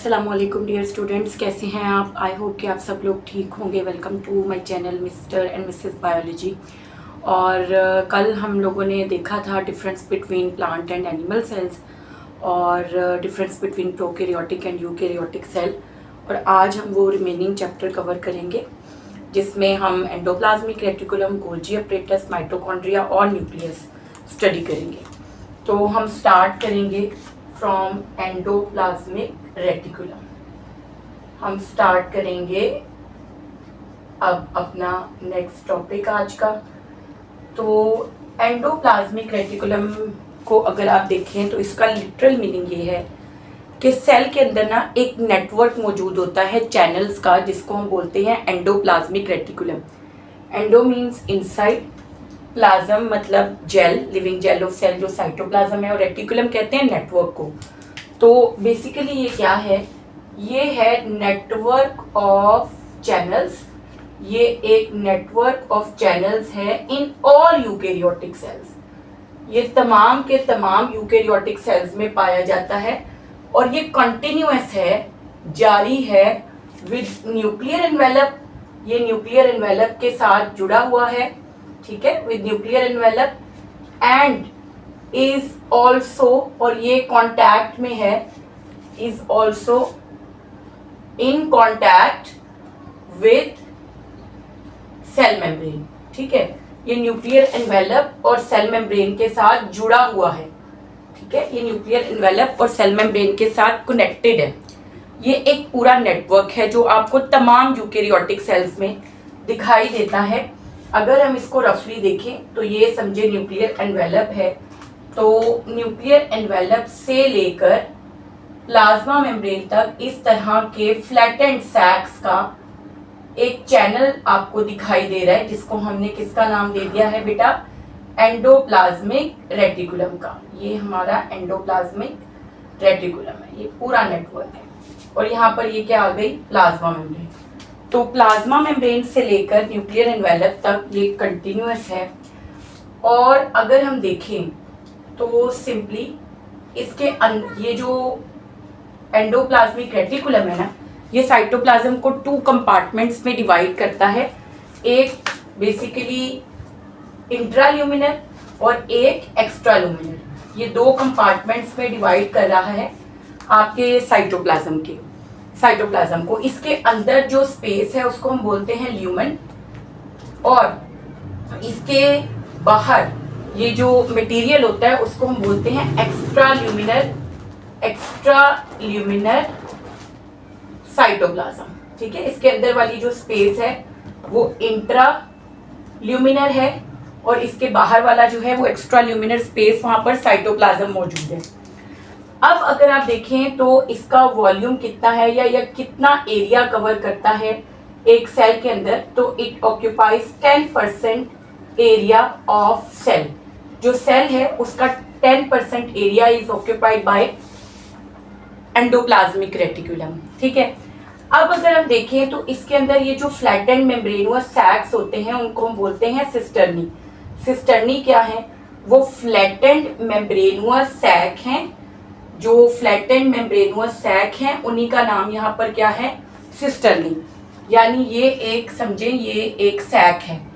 अस्सलामुअलैकुम dear students, कैसे हैं आप। आई होप कि आप सब लोग ठीक होंगे। Welcome to my channel Mr and Mrs biology. और कल हम लोगों ने देखा था difference between plant and animal cells और difference between prokaryotic and eukaryotic cell. और आज हम वो रिमेनिंग चैप्टर कवर करेंगे जिसमें हम endoplasmic reticulum, Golgi apparatus, mitochondria और न्यूक्लियस स्टडी करेंगे। तो हम स्टार्ट करेंगे फ्रॉम एंडोप्लाज्मिक रेटिकुलम। हम स्टार्ट करेंगे अब अपना नेक्स्ट टॉपिक आज का। तो एंडोप्लाज्मिक रेटिकुलम को अगर आप देखें तो इसका लिटरल मीनिंग ये है कि सेल के अंदर ना एक नेटवर्क मौजूद होता है चैनल्स का, जिसको हम बोलते हैं endoplasmic reticulum. Endo means inside, plasm मतलब gel, living gel of cell जो साइटोप्लाज्म है, और रेटिकुलम कहते हैं नेटवर्क को। तो बेसिकली ये क्या है, ये है नेटवर्क ऑफ चैनल्स। ये एक नेटवर्क ऑफ चैनल्स है इन ऑल यूकैरियोटिक सेल्स। ये तमाम के तमाम यूकैरियोटिक सेल्स में पाया जाता है और ये कंटिन्यूअस है, जारी है विद न्यूक्लियर एनवेलप। ये न्यूक्लियर एनवेलप के साथ जुड़ा हुआ है, ठीक है, with nuclear envelope and is also, और ये कॉन्टैक्ट में है, is also in contact with cell membrane. ठीक है, ये न्यूक्लियर एनवेलप और सेल मेम्ब्रेन के साथ जुड़ा हुआ है। ठीक है, ये न्यूक्लियर एनवेलप और सेल मेम्ब्रेन के साथ कनेक्टेड है। ये एक पूरा नेटवर्क है जो आपको तमाम यूकैरियोटिक सेल्स में दिखाई देता है। अगर हम इसको रफली देखें तो ये समझे न्यूक्लियर एनवेलप है, तो न्यूक्लियर एनवेलप से लेकर प्लाज्मा मेम्ब्रेन तक इस तरह के फ्लैटेंड सैक्स का एक चैनल आपको दिखाई दे रहा है, जिसको हमने किसका नाम दे दिया है बेटा, एंडोप्लाज्मिक रेटिकुलम का। ये हमारा एंडोप्लाज्मिक रेटिकुलम है, ये पूरा नेटवर्क है। और यहाँ पर ये क्या आ गई, प्लाज्मा मेम्ब्रेन। तो प्लाज्मा मेम्ब्रेन से लेकर न्यूक्लियर एनवेलप तक ये कंटिन्यूअस है। और अगर हम देखें तो सिंपली इसके ये जो एंडोप्लाज्मिक रेटिकुलम है ना, ये साइटोप्लाज्म को 2 कंपार्टमेंट्स में डिवाइड करता है। एक बेसिकली इंट्राल्यूमिनर और एक एक्स्ट्राल्यूमिनर। ये 2 कंपार्टमेंट्स में डिवाइड कर रहा है आपके साइटोप्लाज्म को। इसके अंदर जो स्पेस है उसको हम बोलते हैं ल्यूमेन, और इसके बाहर ये जो मटेरियल होता है उसको हम बोलते हैं एक्स्ट्राल्यूमिनर साइटोप्लाज्म। ठीक है, इसके अंदर वाली जो स्पेस है वो इंट्राल्यूमिनर है और इसके बाहर वाला जो है वो एक्स्ट्राल्यूमिनर स्पेस, वहां पर साइटोप्लाज्म मौजूद है। अब अगर आप देखें तो इसका वॉल्यूम कितना है या कितना एरिया कवर करता है एक सेल के अंदर, तो it occupies 10% area of cell. जो सेल है उसका 10% area is occupied by endoplasmic reticulum. ठीक है, अब अगर हम देखें तो इसके अंदर ये जो फ्लैटेंड मेम्ब्रेनुअस सैक्स होते हैं उनको हम बोलते हैं सिस्टर्नी। सिस्टर्नी क्या है, वो फ्लैटेंड मेम्ब्रेनुअस सैक हैं। जो फ्लैटेंड मेम्ब्रेनुअस सैक हैं उन्हीं का नाम यहाँ पर क्या है, सिस्टर्नी। यानी ये एक समझे, ये एक सैक है।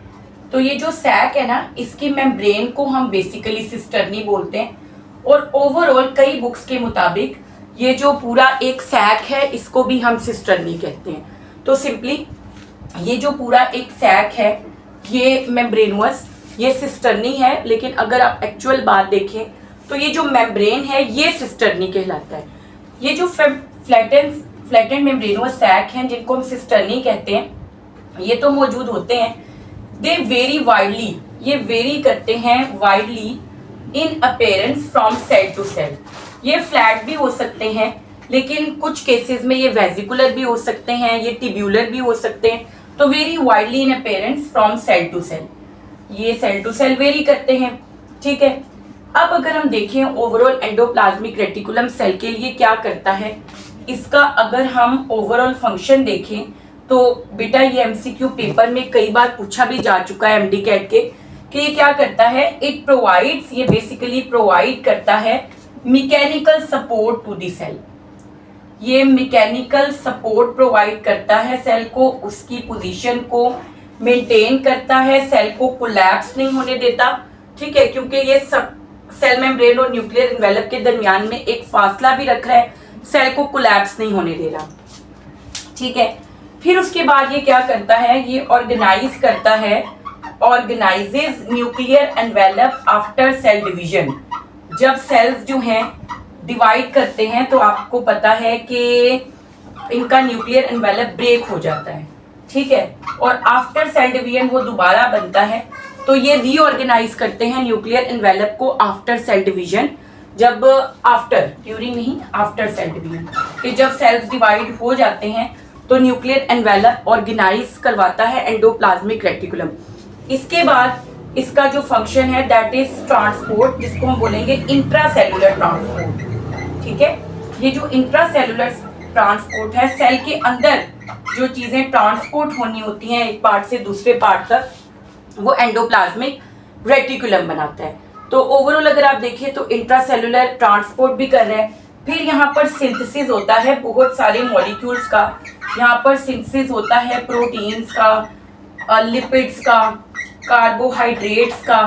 तो ये जो सैक है ना, इसकी मेम्ब्रेन को हम बेसिकली सिस्टर्नी बोलते हैं। और ओवरऑल कई बुक्स के मुताबिक ये जो पूरा एक सैक है इसको भी हम सिस्टर्नी कहते हैं। तो सिंपली ये जो पूरा एक सैक है ये मेम्ब्रेनुअस, ये सिस्टर्नी है। लेकिन अगर आप एक्चुअल बात देखें तो ये जो मेम्ब्रेन है ये सिस्टर्नी कहलाता है। ये जो फ्लैटेंड मेम्ब्रेनुअस सैक हैं जिनको हम सिस्टर्नी कहते हैं, ये तो मौजूद होते हैं। दे वेरी वाइडली, ये वेरी करते हैं widely in appearance from cell to cell. ये फ्लैट भी हो सकते हैं, लेकिन कुछ केसेस में ये वेजिकुलर भी हो सकते हैं, ये टिब्यूलर भी हो सकते हैं। तो vary widely in appearance from cell to cell, ये सेल टू सेल वेरी करते हैं। ठीक है, अब अगर हम देखें ओवरऑल एंडोप्लाज्मिक रेटिकुलम सेल के लिए क्या करता है, इसका अगर हम ओवरऑल फंक्शन देखें तो बेटा ये एमसीक्यू पेपर में कई बार पूछा भी जा चुका है एमडी कैट के, कि ये क्या करता है, इट प्रोवाइड्स, ये बेसिकली प्रोवाइड करता है mechanical support to the cell. ये मैकेनिकल सपोर्ट प्रोवाइड करता है सेल को, उसकी पोजीशन को मेंटेन करता है, सेल को कोलैप्स नहीं होने देता, ठीक है, क्योंकि ये सब सेल मेम्ब्रेन और न्यूक्लियर एनवेलप के दरमियान में एक फासला भी रख रहा है, सेल को कोलैप्स नहीं होने दे रहा, ठीक है। फिर उसके बाद ये क्या करता है, ये ऑर्गेनाइज करता है, organises nuclear envelope after sale division. जब सेल्स जो हैं डिवाइड करते हैं तो आपको पता है कि इनका न्यूक्लियर एनवेलप ब्रेक हो जाता है, ठीक है, और आफ्टर सेल डिवीजन वो दोबारा बनता है, तो ये रीऑर्गेनाइज करते हैं न्यूक्लियर एनवेलप को आफ्टर सेल डिवीजन। जब आफ्टर, ड्यूरिंग नहीं, आफ्टर सेल डिवीजन, कि जब सेल्स डिवाइड हो जाते हैं तो न्यूक्लियर एनवेलप ऑर्गेनाइज करवाता है एंडोप्लाज्मिक रेटिकुलम। इसके बाद इसका जो फंक्शन है दैट इज ट्रांसपोर्ट, जिसको हम बोलेंगे इंट्रासेलुलर ट्रांसपोर्ट, ठीक है। ये जो इंट्रासेलुलर ट्रांसपोर्ट है, सेल के अंदर जो चीजें ट्रांसपोर्ट होनी होती हैं एक पार्ट से दूसरे पार्ट तक, वो एंडोप्लाज्मिक रेटिकुलम बनाता है। तो ओवरऑल अगर आप देखें तो इंट्रासेलुलर ट्रांसपोर्ट भी कर रहा है। फिर यहाँ पर सिंथेसिस होता है बहुत सारे मॉलिक्यूल्स का, यहाँ पर सिंथेसिस होता है प्रोटीन्स का, लिपिड्स का, कार्बोहाइड्रेट्स का,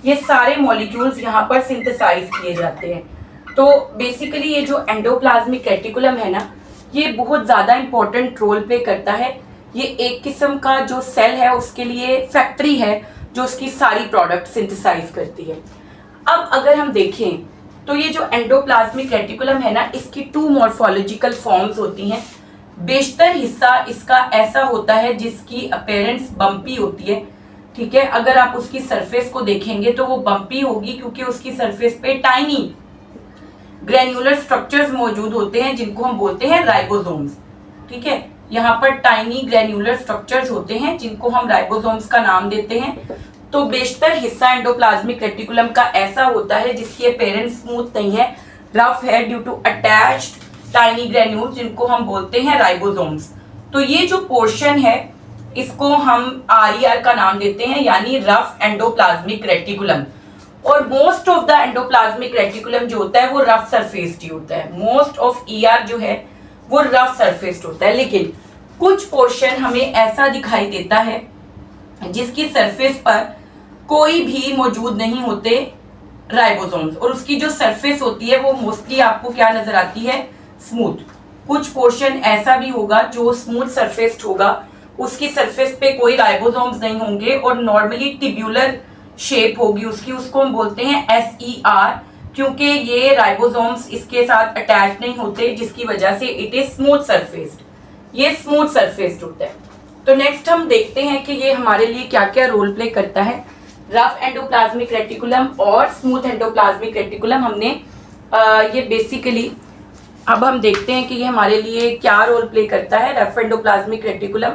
ये सारे मॉलिक्यूल्स यहाँ पर सिंथेसाइज किए जाते हैं। तो बेसिकली ये जो एंडोप्लाज्मिक रेटिकुलम है ना, ये बहुत ज़्यादा इंपॉर्टेंट रोल प्ले करता है। ये एक किस्म का जो सेल है उसके लिए फैक्ट्री है जो उसकी सारी प्रोडक्ट सिंथेसाइज करती है। अब अगर हम देखें तो ये जो एंडोप्लाज्मिक रेटिकुलम है ना, इसकी 2 मॉर्फोलॉजिकल फॉर्म्स होती हैं। बेशतर हिस्सा इसका ऐसा होता है जिसकी अपीयरेंस बम्पी होती है, ठीक है। अगर आप उसकी सरफेस को देखेंगे तो वो बम्पी होगी क्योंकि उसकी सरफेस पे टाइनी ग्रेन्युलर स्ट्रक्चर्स मौजूद होते हैं जिनको हम बोलते हैं राइबोसोम्स, ठीक है। यहाँ पर टाइनी ग्रेन्युलर स्ट्रक्चर्स होते हैं जिनको हम राइबोसोम्स का नाम देते हैं। तो बेशतर हिस्सा एंडोप्लाज्मिक रेटिकुलम का ऐसा होता है जिसकी अपीयरेंस स्मूथ नहीं है, रफ है, due to attached tiny granules जिनको हम बोलते हैं राइबोसोम्स। तो ये जो पोर्शन है इसको हम आरईआर का नाम देते हैं, यानी रफ एंडोप्लाज्मिक रेटिकुलम। और most of the endoplasmic reticulum जो होता है वो रफ सरफेस्ड ही होता है। मोस्ट ऑफ ईआर जो है वो रफ सरफेस्ड होता है, लेकिन कुछ पोर्शन हमें ऐसा दिखाई देता है जिसकी सरफेस पर कोई भी मौजूद नहीं होते राइबोसोम्स, और उसकी जो सरफेस होती है वो मोस्टली आपको क्या नजर आती है, स्मूथ। कुछ पोर्शन ऐसा भी होगा जो स्मूथ सरफेस्ड होगा, उसकी सरफेस पे कोई राइबोसोम्स नहीं होंगे और नॉर्मली टिब्यूलर शेप होगी उसकी, उसको हम बोलते हैं SER, क्योंकि ये राइबोसोम्स इसके साथ अटैच नहीं होते, जिसकी वजह से इट इज स्मूथ सरफेस्ड, ये स्मूथ सरफेस्ड होता है। तो नेक्स्ट हम देखते हैं कि ये हमारे लिए क्या क्या रोल प्ले करता है। रफ एंडोप्लाज्मिक रेटिकुलम और स्मूथ एंडोप्लाज्मिक रेटिकुलम हमने ये बेसिकली, अब हम देखते हैं कि ये हमारे लिए क्या रोल प्ले करता है, रफ एंडोप्लाज्मिक रेटिकुलम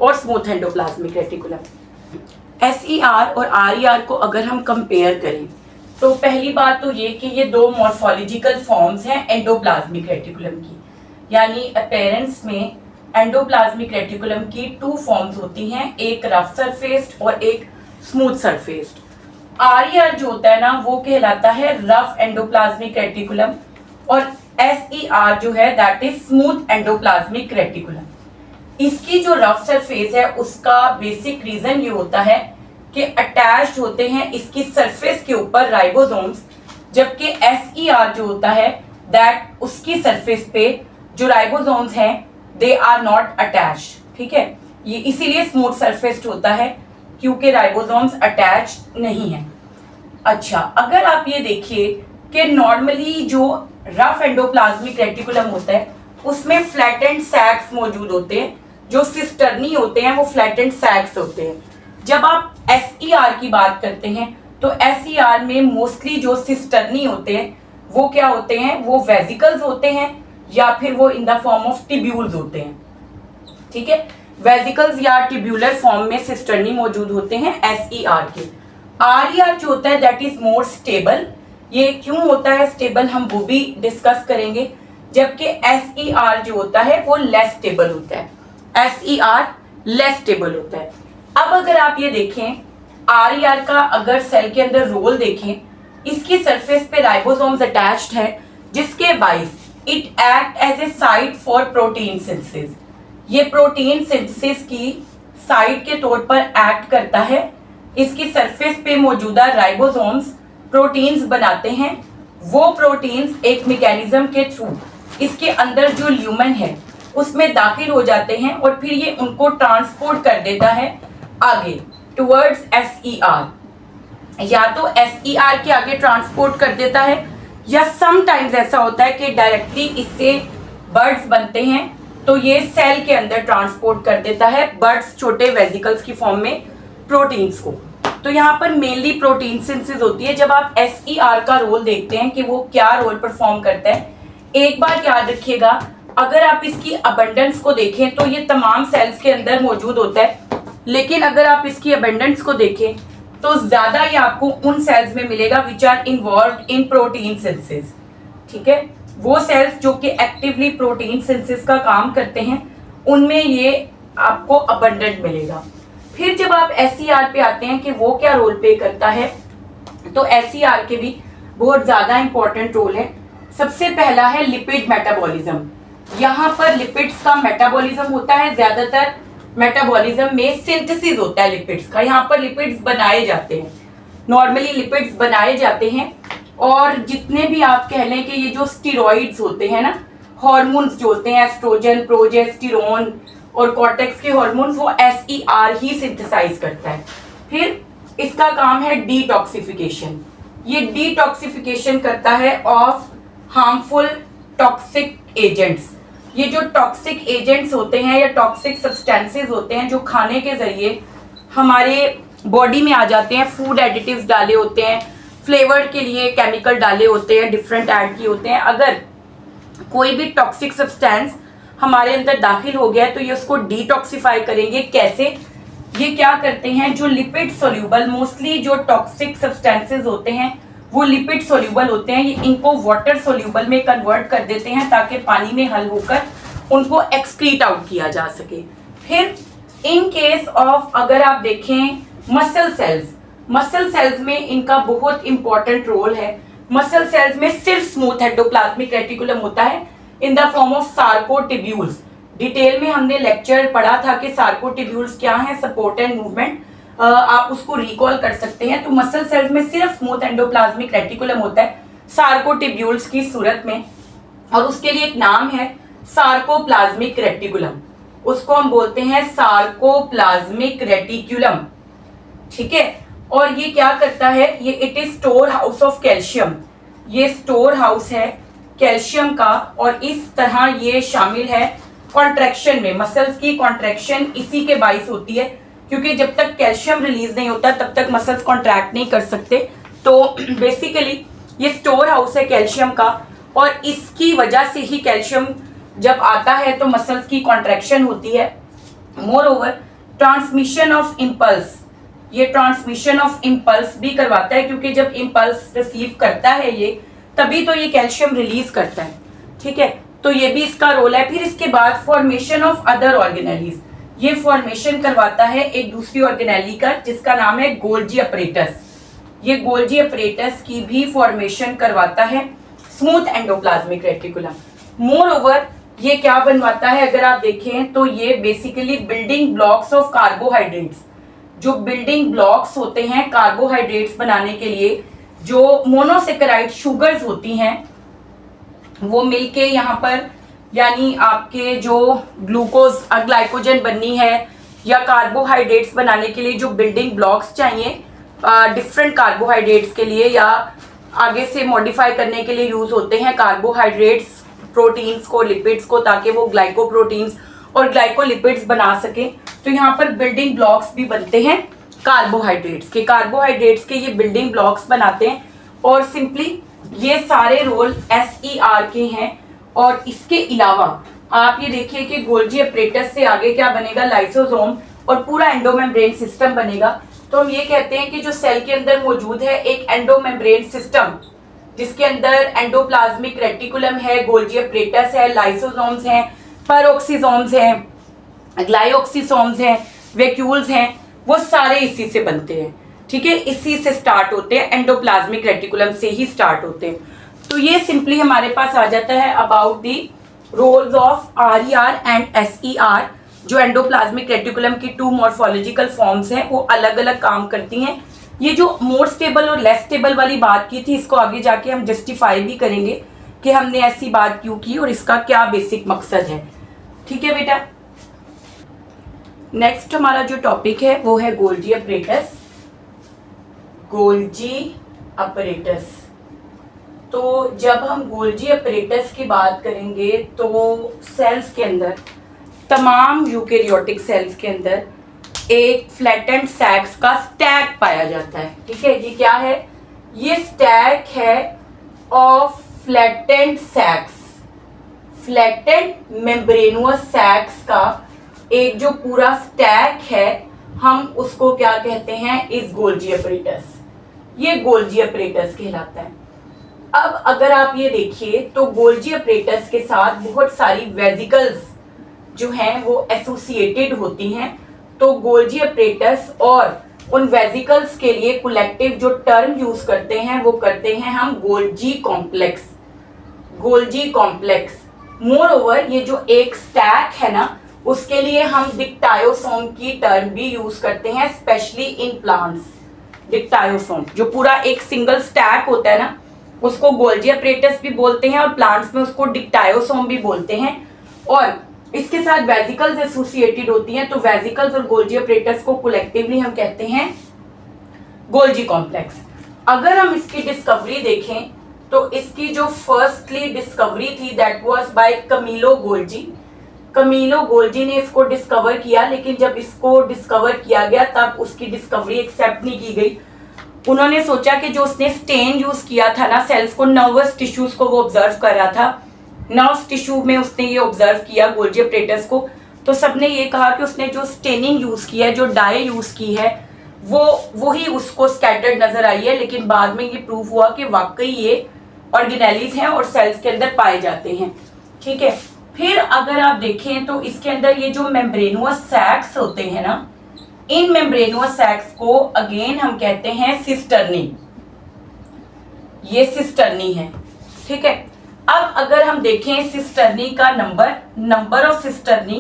और स्मूथ एंडोप्लाज्मिक रेटिकुलम। SER और RER को अगर हम कंपेयर करें तो पहली बात तो ये कि ये 2 मॉर्फोलॉजिकल फॉर्म्स हैं एंडोप्लाज्मिक रेटिकुलम की, यानी अपीयरेंस में एंडोप्लाज्मिक रेटिकुलम की 2 फॉर्म्स होती हैं, एक रफ सरफेस्ड और एक स्मूथ सरफेस्ड। RER जो होता है ना वो कहलाता है रफ एंडोप्लाज्मिक रेटिकुलम, और SER जो है that is smooth endoplasmic reticulum. इसकी जो रफ सरफेस है उसका बेसिक रीजन ये होता है कि अटैच्ड होते हैं इसकी सरफेस के ऊपर राइबोसोम्स, जबकि SER जो होता है दैट उसकी सरफेस पे जो राइबोसोम्स हैं दे आर नॉट अटैच्ड, ठीक है। ये इसीलिए स्मूथ सरफेस्ड होता है क्योंकि राइबोसोम्स अटैच्ड नहीं है। अच्छा, अगर आप ये देखिए कि नॉर्मली जो रफ एंडोप्लाज्मिक रेटिकुलम होता है उसमें फ्लैटेंड सैक्स मौजूद होते हैं, जो सिस्टर्नी होते हैं वो फ्लैटेंड सैक्स होते हैं। जब आप SER की बात करते हैं तो SER में मोस्टली जो सिस्टर्नी होते हैं वो क्या होते हैं, वो वेजिकल्स होते हैं या फिर वो इन द फॉर्म ऑफ टिब्यूल्स होते हैं, ठीक है। वेजिकल्स या टिब्यूलर फॉर्म में सिस्टर्नी मौजूद होते हैं SER के। RER जो होता है दैट इज मोर स्टेबल। ये क्यों होता है स्टेबल हम वो भी डिस्कस करेंगे, जबकि SER जो होता है वो लेस स्टेबल होता है, SER लेस स्टेबल होता है। अब अगर आप ये देखें RER का अगर सेल के अंदर रोल देखें, इसकी सरफेस पे राइबोसोम्स अटैच्ड है जिसके बाइस it act as a site for protein synthesis. ये प्रोटीन सिंथेसिस की साइट के तौर पर एक्ट करता है। इसकी सरफेस पे मौजूदा राइबोसोम्स प्रोटीन्स बनाते हैं। वो प्रोटीन्स एक मैकेनिज्म के थ्रू इसके अंदर जो ल्यूमेन है उसमें दाखिल हो जाते हैं और फिर ये उनको ट्रांसपोर्ट कर देता है आगे टुवर्ड्स SER। या तो SER के आगे ट्रांसपोर्ट कर देता है या समटाइम्स ऐसा होता है कि डायरेक्टली इससे बर्ड्स बनते हैं तो ये सेल के अंदर ट्रांसपोर्ट कर देता है बर्ड्स छोटे वेसिकल्स की फॉर्म में प्रोटीन्स को। तो यहाँ पर मेनली प्रोटीन सिंथेसिस होती है। जब आप SER का रोल देखते हैं कि वो क्या रोल परफॉर्म करता है, एक बार याद रखिएगा, अगर आप इसकी अबंडेंस को देखें तो ये तमाम सेल्स के अंदर मौजूद होता है, लेकिन अगर आप इसकी अबंडेंस को देखें तो ज़्यादा ये आपको उन सेल्स में मिलेगा which are involve in protein synthesis. ठीक है, वो सेल्स जो कि एक्टिवली प्रोटीन सिंथेसिस का काम करते हैं उनमें ये आपको अबंडेंट मिलेगा। फिर जब आप SER पे आते हैं कि वो क्या रोल प्ले करता है, तो SER के भी बहुत ज़्यादा इंपॉर्टेंट रोल है। सबसे पहला है लिपिड मेटाबॉलिज्म। यहाँ पर लिपिड्स का मेटाबॉलिज्म होता है, ज़्यादातर मेटाबॉलिज्म में सिंथेसिस होता है लिपिड्स का। यहाँ पर लिपिड्स बनाए जाते हैं, नॉर्मली लिपिड्स बनाए जाते हैं। और जितने भी आप कह लें कि ये जो स्टीरॉइड्स होते हैं ना, हार्मोन्स जो होते हैं एस्ट्रोजन, प्रोजेस्टेरोन और कॉर्टेक्स के हार्मोन्स, वो SER ही सिंथेसाइज करता है। फिर इसका काम है डिटॉक्सिफिकेशन। ये डिटॉक्सिफिकेशन करता है ऑफ हार्मफुल टॉक्सिक एजेंट्स। ये जो टॉक्सिक एजेंट्स होते हैं या टॉक्सिक सब्सटेंसेस होते हैं जो खाने के जरिए हमारे बॉडी में आ जाते हैं, फूड एडिटिव्स डाले होते हैं, फ्लेवर के लिए केमिकल डाले होते हैं, डिफरेंट ऐड किए होते हैं। अगर कोई भी टॉक्सिक सब्सटेंस हमारे अंदर दाखिल हो गया है तो ये उसको डिटॉक्सिफाई करेंगे। कैसे? ये क्या करते हैं, जो लिपिड सोल्यूबल, मोस्टली जो टॉक्सिक सब्सटेंसेस होते हैं वो लिपिड सोल्यूबल होते हैं, ये इनको वाटर सोल्यूबल में कन्वर्ट कर देते हैं ताकि पानी में हल होकर उनको एक्सक्रीट आउट किया जा सके। फिर इन केस ऑफ अगर आप देखें मसल सेल्स में इनका बहुत इंपॉर्टेंट रोल है। मसल सेल्स में सिर्फ स्मूथ एंडोप्लाज्मिक रेटिकुलम होता है in the form of sarcotubules. Detail में हमने लेक्चर पढ़ा था कि सार्कोटिब्यूल्स क्या है, सपोर्ट एंड मूवमेंट, आप उसको रिकॉल कर सकते हैं। तो मसल सेल्स में सिर्फ स्मूथ एंडोप्लाज्मिक रेटिकुलम होता है सार्कोटिब्यूल्स की सूरत में, और उसके लिए एक नाम है सार्कोप्लाज्मिक रेटिकुलम। उसको हम बोलते हैं सार्कोप्लाज्मिक रेटिकुलम। ठीक है, और ये क्या करता है, ये it is store house of calcium. ये स्टोर हाउस है कैल्शियम का, और इस तरह ये शामिल है कॉन्ट्रैक्शन में। मसल्स की कॉन्ट्रैक्शन इसी के बाइस होती है, क्योंकि जब तक कैल्शियम रिलीज नहीं होता तब तक मसल्स कॉन्ट्रैक्ट नहीं कर सकते। तो बेसिकली ये स्टोर हाउस है कैल्शियम का, और इसकी वजह से ही कैल्शियम जब आता है तो मसल्स की कॉन्ट्रैक्शन होती है। More over transmission of impulse, ये ट्रांसमिशन ऑफ इम्पल्स भी करवाता है, क्योंकि जब इम्पल्स रिसीव करता है ये, तभी तो ये कैल्शियम रिलीज करता है। ठीक है, तो ये भी इसका रोल है। फिर इसके बाद फॉर्मेशन ऑफ अदर ऑर्गेनेलीज, ये फॉर्मेशन करवाता है एक दूसरी ऑर्गेनेली का जिसका नाम है गोल्जी अपरेटस। ये गोल्जी अपरेटस की भी फॉर्मेशन करवाता है smooth endoplasmic reticulum. More over ये क्या बनवाता है, अगर आप देखें तो ये basically building blocks of carbohydrates, जो बिल्डिंग ब्लॉक्स होते हैं कार्बोहाइड्रेट्स बनाने के लिए, जो मोनोसेकेराइड शुगर्स होती हैं वो मिलके यहाँ पर, यानी आपके जो ग्लूकोज ग्लाइकोजन बननी है या कार्बोहाइड्रेट्स बनाने के लिए जो बिल्डिंग ब्लॉक्स चाहिए डिफरेंट कार्बोहाइड्रेट्स के लिए या आगे से मॉडिफाई करने के लिए यूज होते हैं कार्बोहाइड्रेट्स, प्रोटीन्स को, लिपिड्स को, ताकि वो ग्लाइकोप्रोटीन्स और ग्लाइकोलिपिड्स बना सके। तो यहाँ पर बिल्डिंग ब्लॉक्स भी बनते हैं कार्बोहाइड्रेट्स के ये बिल्डिंग ब्लॉक्स बनाते हैं। और सिंपली ये सारे रोल SER के हैं। और इसके अलावा आप ये देखिए कि गोल्जी अपरेटस से आगे क्या बनेगा, लाइसोसोम और पूरा एंडोमेम्ब्रेन सिस्टम बनेगा। तो हम ये कहते हैं कि जो सेल के अंदर मौजूद है एक एंडोमेम्ब्रेन सिस्टम, जिसके अंदर एंडोप्लाज्मिक रेटिकुलम है, गोल्जी अपरेटस है, लाइसोसोम्स हैं, पेरोक्सीसोम्स हैं, ग्लाइओक्सीसोम्स हैं, वैक्यूल्स हैं, वो सारे इसी से बनते हैं। ठीक है, इसी से स्टार्ट होते हैं, एंडोप्लाज्मिक रेटिकुलम से ही स्टार्ट होते हैं। तो ये सिंपली हमारे पास आ जाता है about the roles of RER and SER, जो एंडोप्लाज्मिक रेटिकुलम की 2 मॉर्फोलॉजिकल फॉर्म्स हैं, वो अलग अलग काम करती हैं। ये जो मोर स्टेबल और लेस स्टेबल वाली बात की थी, इसको आगे जाके हम जस्टिफाई भी करेंगे कि हमने ऐसी बात क्यों की और इसका क्या बेसिक मकसद है। ठीक है बेटा। नेक्स्ट हमारा जो टॉपिक है वो है गोल्जी अपरेटस। Golgi apparatus. तो जब हम गोल्जी अपरेटस की बात करेंगे तो सेल्स के अंदर, तमाम यूकेरियोटिक सेल्स के अंदर एक फ्लैटेंड सैक्स का स्टैक पाया जाता है। ठीक है, ये क्या है? ये स्टैक है ऑफ फ्लैटेंड सैक्स, फ्लैटेंड मेम्ब्रेनुअस सैक्स का एक जो पूरा स्टैक है, हम उसको क्या कहते हैं? इस गोल्जी अपरेटस। ये गोल्जी अपरेटस कहलाता है। अब अगर आप ये देखिए तो गोल्जी अपरेटस के साथ बहुत सारी वेसिकल्स जो हैं वो एसोसिएटेड होती हैं। तो गोल्जी अपरेटस और उन वेसिकल्स के लिए कलेक्टिव जो टर्म यूज करते हैं वो करते हैं हम Golgi complex. Golgi complex. More over ये जो एक स्टैक है ना, उसके लिए हम डिक्टायोसोम की टर्म भी यूज करते हैं, स्पेशली इन प्लांट्स। डिक्टायोसोम जो पूरा एक सिंगल स्टैक होता है ना, उसको गोल्जी अपरेटस भी बोलते हैं और प्लांट्स में उसको डिक्टायोसोम भी बोलते हैं। और इसके साथ वेसिकल्स एसोसिएटेड होती हैं, तो वेसिकल्स और गोल्जी अपरेटस को कलेक्टिवली हम कहते हैं गोल्जी कॉम्प्लेक्स। अगर हम इसकी डिस्कवरी देखें तो इसकी जो फर्स्टली डिस्कवरी थी that was by Camillo Golgi. Camillo Golgi ने इसको डिस्कवर किया, लेकिन जब इसको डिस्कवर किया गया तब उसकी डिस्कवरी एक्सेप्ट नहीं की गई। उन्होंने सोचा कि जो उसने स्टेन यूज किया था ना सेल्स को, नर्वस टिश्यूज को वो ऑब्जर्व कर रहा था, नर्व्स टिश्यू में उसने ये ऑब्जर्व किया गोल्जी अपरेटस को, तो सबने ये कहा कि उसने जो स्टेनिंग यूज की है, जो डाई यूज की है, वो ही उसको स्कैटर्ड नजर आई है। लेकिन बाद में ये प्रूव हुआ कि वाकई ये ऑर्गेनेलीज हैं और सेल्स के अंदर पाए जाते हैं। ठीक है, फिर अगर आप देखें तो इसके अंदर ये जो मेम्ब्रेनुअस सैक्स होते हैं ना, इन मेम्ब्रेनुअस सैक्स को अगेन हम कहते हैं सिस्टर्नी। ये सिस्टर्नी है। ठीक है, अब अगर हम देखें सिस्टर्नी का नंबर ऑफ सिस्टर्नी,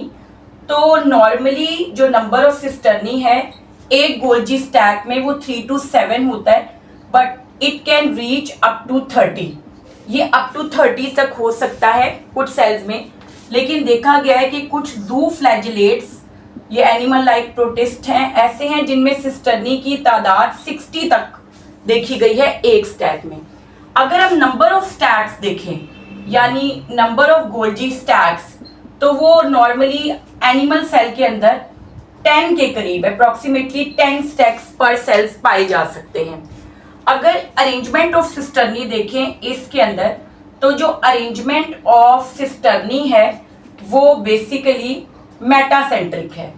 तो नॉर्मली जो नंबर ऑफ सिस्टर्नी है एक गोल्जी स्टैक में वो 3 to 7 होता है, but it can reach up to 30। ये अप टू 30 तक हो सकता है कुछ सेल्स में। लेकिन देखा गया है कि कुछ जू फ्लैजिलेट्स, ये एनिमल लाइक प्रोटिस्ट हैं, ऐसे हैं जिनमें सिस्टर्नी की तादाद 60 तक देखी गई है एक स्टैक में। अगर हम नंबर ऑफ स्टैक्स देखें, यानी नंबर ऑफ गोल्जी स्टैक्स, तो वो नॉर्मली एनिमल सेल के अंदर 10 के करीब, अप्रोक्सीमेटली 10 स्टैक्स पर सेल्स पाए जा सकते हैं। अगर अरेंजमेंट ऑफ सिस्टर्नी देखें इसके अंदर, तो जो अरेंजमेंट ऑफ सिस्टर्नी है वो बेसिकली मेटासेंट्रिक है।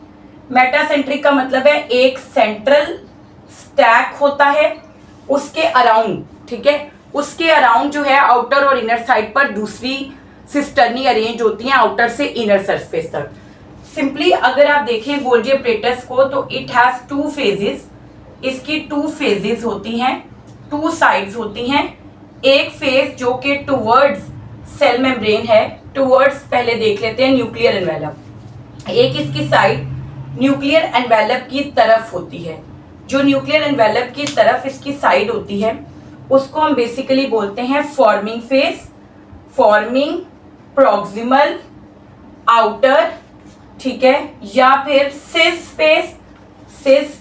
मेटासेंट्रिक का मतलब है एक सेंट्रल स्टैक होता है, उसके अराउंड, ठीक है, उसके अराउंड जो है आउटर और इनर साइड पर दूसरी सिस्टर्नी अरेंज होती हैं आउटर से इनर सरफेस तक। सिंपली अगर आप देखें गोल्जी अपरेटस को तो इट हैज 2 फेजेस। इसकी 2 फेजेस होती हैं, 2 साइड्स होती हैं। एक फेज जो कि टुवर्ड्स सेल मेम्ब्रेन है, टुवर्ड्स पहले देख लेते हैं न्यूक्लियर एनवेलप। एक इसकी साइड न्यूक्लियर एनवेलप की तरफ होती है। जो न्यूक्लियर एनवेलप की तरफ इसकी साइड होती है उसको हम बेसिकली बोलते हैं forming phase, forming, proximal, outer, ठीक है, या फिर सिस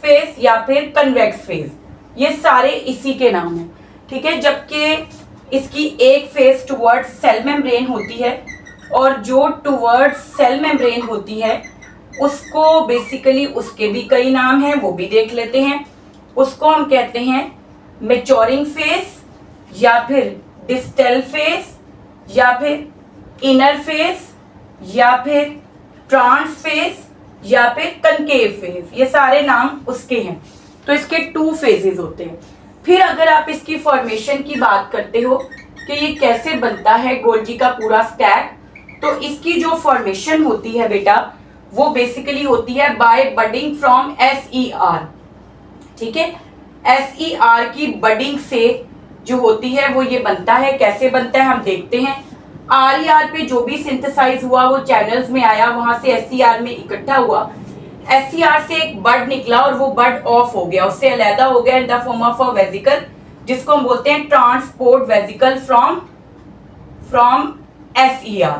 फेज या फिर कन्वेक्स फेज, ये सारे इसी के नाम हैं। ठीक है, जबकि इसकी एक फेज टुवर्ड्स सेल मेम्ब्रेन होती है और जो टुवर्ड्स सेल मेम्ब्रेन होती है उसको बेसिकली उसके भी कई नाम हैं, वो भी देख लेते हैं। उसको हम कहते हैं मैच्योरिंग फेज या फिर डिस्टल फेज या फिर इनर फेज या फिर ट्रांस फेज या फिर कनकेव फेज, ये सारे नाम उसके हैं। तो इसके 2 फेजेस होते हैं। फिर अगर आप इसकी फॉर्मेशन की बात करते हो कि ये कैसे बनता है गोल्जी का पूरा स्टैक, तो इसकी जो फॉर्मेशन होती है बेटा वो बेसिकली होती है बाय बडिंग फ्रॉम SER। ठीक है, SER की बडिंग से जो होती है वो ये बनता है। कैसे बनता है हम देखते हैं। RER पे जो भी सिंथेसाइज हुआ वो चैनल्स में आया, वहां से SCR में इकट्ठा हुआ। SCR से एक बड निकला और वो बड ऑफ हो गया, उससे अलहदा हो गया इन the form of a vesicle, जिसको हम बोलते हैं ट्रांसपोर्ट वेसिकल फ्रॉम SER।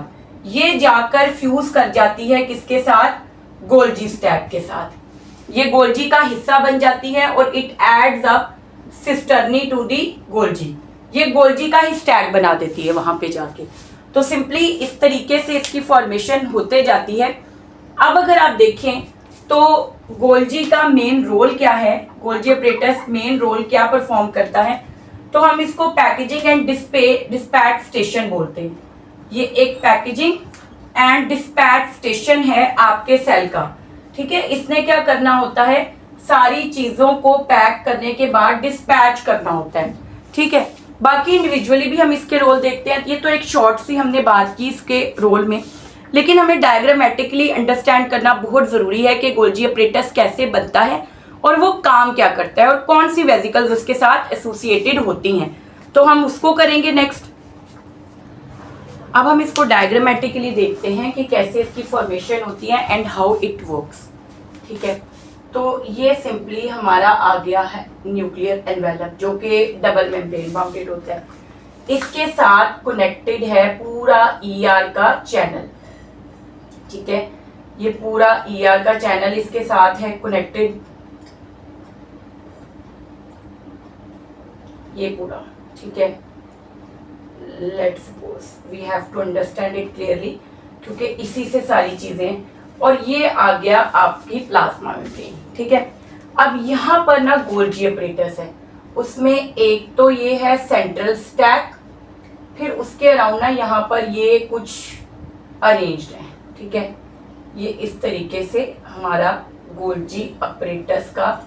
ये जाकर फ्यूज कर जाती है किसके साथ? गोल्जी स्टैक के साथ। ये गोल्जी का हिस्सा बन जाती है और it adds up cisternae to the Golgi. ये गोल्जी का ही स्टैक बना देती है वहां पे जाके। तो सिंपली इस तरीके से इसकी फॉर्मेशन होते जाती है। अब अगर आप देखें तो गोल्जी का मेन रोल क्या है, गोल्जी अपरेटस मेन रोल क्या परफॉर्म करता है, तो हम इसको पैकेजिंग एंड डिस्पैच स्टेशन बोलते हैं। ये एक पैकेजिंग एंड डिस्पैच स्टेशन है आपके सेल का, ठीक है। इसने क्या करना होता है, सारी चीजों को पैक करने के बाद डिस्पैच करना होता है, ठीक है। बाकी इंडिविजुअली भी हम इसके रोल देखते हैं। ये तो एक शॉर्ट सी हमने बात की इसके रोल में, लेकिन हमें डायग्रामेटिकली अंडरस्टैंड करना बहुत जरूरी है कि गोल्जी अपरेटस कैसे बनता है और वो काम क्या करता है और कौन सी वेसिकल्स उसके साथ एसोसिएटेड होती हैं। तो हम उसको करेंगे नेक्स्ट। अब हम इसको डायग्रामेटिकली देखते हैं कि कैसे इसकी फॉर्मेशन होती है एंड हाउ इट वर्क्स, ठीक है। तो ये सिंपली हमारा आ गया है न्यूक्लियर एनवेलप, जो कि डबल मेम्ब्रेन बाउंडेड होता है। इसके साथ कनेक्टेड है पूरा ER का चैनल, ठीक है। ये पूरा ER का चैनल इसके साथ है कनेक्टेड, ये पूरा, ठीक है। Let's suppose we have to understand it clearly, क्योंकि इसी से सारी चीजें। और ये आ गया आपकी प्लाज्मा मेम्ब्रेन, ठीक है। अब यहाँ पर ना गोल्जी अपरेटस है, उसमें एक तो ये है सेंट्रल स्टैक, फिर उसके अराउंड ना यहाँ पर ये कुछ अरेंज्ड है, ठीक है। ये इस तरीके से हमारा गोल्जी अपरेटस का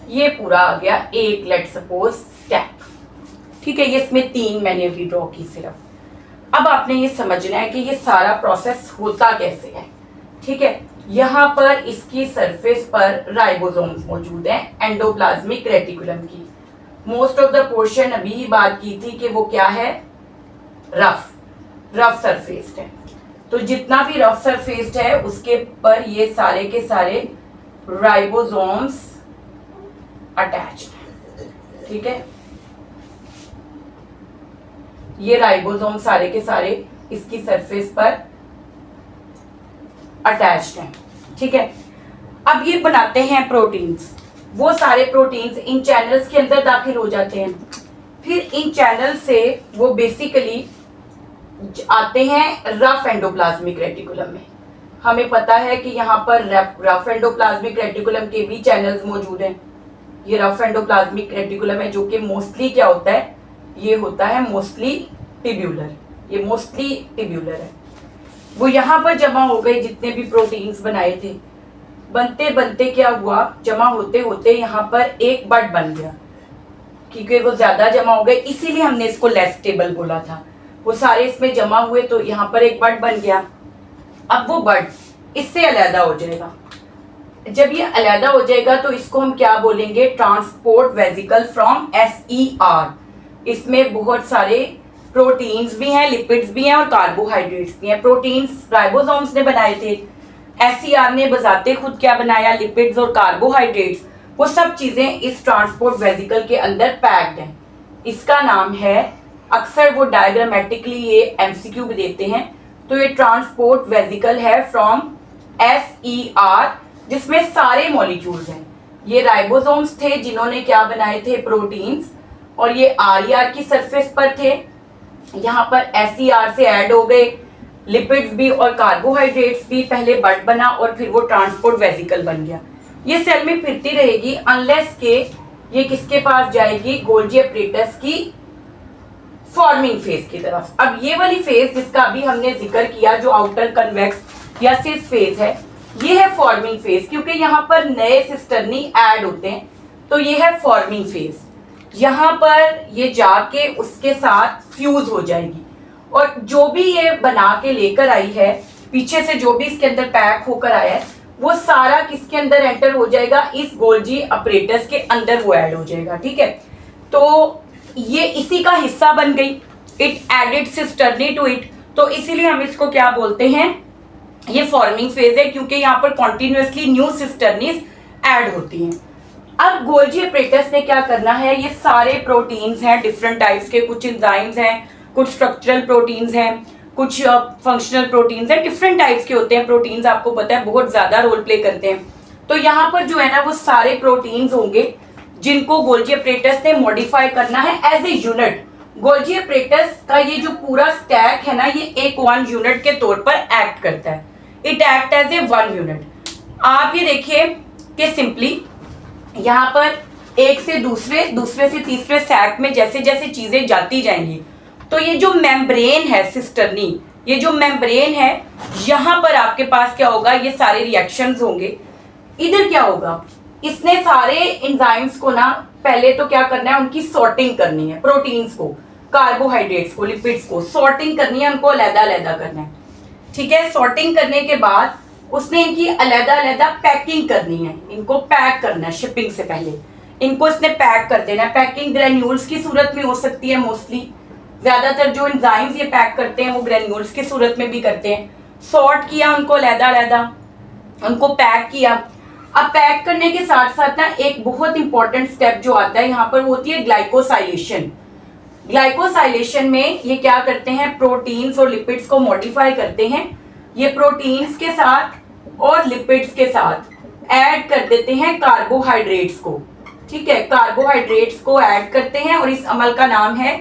ये पूरा आ गया एक, लेट सपोज स्टैक, ठीक है। ये इसमें 3 मैंने अभी ड्रॉ की सिर्फ। अब आपने ये समझना है कि ये सारा प्रोसेस होता कैसे है, ठीक है। यहाँ पर इसकी सरफेस पर राइबोसोम्स मौजूद हैं एंडोप्लाज्मिक रेटिकुलम की। मोस्ट ऑफ द पोर्शन अभी ही बात की थी कि वो क्या है, रफ सरफेस्ड है। तो जितना भी रफ सरफेस्ड है उसके पर ये सारे के सारे राइबोसोम्स अटैच्ड है, ठीक है। ये राइबोसोम सारे के सारे इसकी सरफेस पर अटैच्ड हैं, ठीक है। अब ये बनाते हैं प्रोटीन्स। वो सारे प्रोटीन्स इन चैनल्स के अंदर दाखिल हो जाते हैं, फिर इन चैनल से वो बेसिकली आते हैं रफ एंडोप्लाज्मिक रेटिकुलम में। हमें पता है कि यहाँ पर रफ एंडोप्लाज्मिक रेटिकुलम के भी चैनल्स मौजूद हैं। ये रफ एंडोप्लाज्मिक रेटिकुलम है जो कि मोस्टली क्या होता है, ये होता है मोस्टली ट्यूब्यूलर, ये मोस्टली ट्यूब्यूलर है। वो यहाँ पर जमा हो गए जितने भी प्रोटीन्स बनाए थे, बनते बनते क्या हुआ, जमा होते होते यहाँ पर एक बड बन गया, क्योंकि वो ज्यादा जमा हो गए इसीलिए हमने इसको लेस स्टेबल बोला था। वो सारे इसमें जमा हुए तो यहाँ पर एक बड बन गया। अब वो बड इससे अलहदा हो जाएगा। जब ये अलहदा हो जाएगा तो इसको हम क्या बोलेंगे, ट्रांसपोर्ट वेसिकल फ्रॉम SER। इसमें बहुत सारे प्रोटीन्स भी हैं, लिपिड्स भी हैं और कार्बोहाइड्रेट्स भी हैं। प्रोटीन्स राइबोसोम्स ने बनाए थे, SER ने बजाते खुद क्या बनाया, लिपिड्स और कार्बोहाइड्रेट्स। वो सब चीजें इस ट्रांसपोर्ट वेसिकल के अंदर पैक्ड हैं। इसका नाम है, अक्सर वो डायग्रामेटिकली ये MCQ भी देते हैं, तो ये ट्रांसपोर्ट वेसिकल है फ्रॉम SER, जिसमें सारे मॉलिक्यूल्स हैं। ये राइबोसोम्स थे जिन्होंने क्या बनाए थे, प्रोटीन्स, और ये RER की सरफेस पर थे। यहाँ पर SER से ऐड हो गए लिपिड्स भी और कार्बोहाइड्रेट्स भी। पहले बड बना और फिर वो ट्रांसपोर्ट वेसिकल बन गया। ये सेल में फिरती रहेगी अनलेस के ये किसके पास जाएगी, गोल्जी अपरेटस की फॉर्मिंग फेज की तरफ। अब ये वाली फेज जिसका अभी हमने जिक्र किया, जो आउटर कन्वेक्स या सिस फेज है, ये है फॉर्मिंग फेज, क्योंकि यहाँ पर नए सिस्टर्नी ऐड होते हैं, तो ये है फॉर्मिंग फेज। यहाँ पर ये जाके उसके साथ फ्यूज हो जाएगी और जो भी ये बना के लेकर आई है, पीछे से जो भी इसके अंदर पैक होकर आया है, वो सारा किसके अंदर एंटर हो जाएगा, इस गोल्जी अपरेटस के अंदर वो ऐड हो जाएगा, ठीक है। तो ये इसी का हिस्सा बन गई, it added cisternae to it, तो इसीलिए हम इसको क्या बोलते हैं, ये फॉर्मिंग फेज है, क्योंकि यहाँ पर कॉन्टिन्यूसली न्यू सिस्टर्नीज ऐड होती हैं। अब गोल्जी एपरेटस ने क्या करना है, ये सारे प्रोटीन्स हैं डिफरेंट टाइप्स के, कुछ एंजाइम्स हैं, कुछ स्ट्रक्चरल प्रोटीन्स हैं, कुछ फंक्शनल प्रोटीन्स हैं, डिफरेंट टाइप्स के होते हैं प्रोटीन्स, आपको पता है बहुत ज्यादा रोल प्ले करते हैं। तो यहाँ पर जो है ना वो सारे प्रोटीन्स होंगे जिनको गोल्जी एपरेटस ने मॉडिफाई करना है as a unit. Golgi apparatus का ये जो पूरा स्टैक है ना, ये एक वन यूनिट के तौर पर एक्ट करता है, it act as a one unit. आप ये देखिए कि सिंपली यहाँ पर एक से दूसरे, दूसरे से तीसरे सैक में जैसे जैसे चीजें जाती जाएंगी, तो ये जो मेम्ब्रेन है सिस्टर्नी, ये जो मेम्ब्रेन है, यहाँ पर आपके पास क्या होगा, ये सारे रिएक्शंस होंगे। इधर क्या होगा, इसने सारे एंजाइम्स को ना पहले तो क्या करना है, उनकी सॉर्टिंग करनी है, प्रोटीन्स को, कार्बोहाइड्रेट्स को, लिपिड्स को सॉर्टिंग करनी है, उनको अलग-अलग करना है, ठीक है। सॉर्टिंग करने के बाद उसने इनकी अलग-अलग पैकिंग करनी है, इनको पैक करना है शिपिंग से पहले, इनको इसने पैक कर देना है। पैकिंग ग्रेन्यूल्स की सूरत में हो सकती है, मोस्टली ज्यादातर जो एंजाइम्स ये पैक करते हैं वो ग्रेन्यूल्स की सूरत में भी करते हैं। सॉर्ट किया उनको अलग-अलग, उनको पैक किया। अब पैक करने के साथ साथ ना एक बहुत इंपॉर्टेंट स्टेप जो आता है यहाँ पर, वो होती है ग्लाइकोसाइलेशन। ग्लाइकोसाइलेशन में ये क्या करते हैं, प्रोटीन्स और लिपिड्स को मॉडिफाई करते हैं। ये प्रोटीन्स के साथ और लिपिड्स के साथ ऐड कर देते हैं कार्बोहाइड्रेट्स को, ठीक है, कार्बोहाइड्रेट्स को ऐड करते हैं और इस अमल का नाम है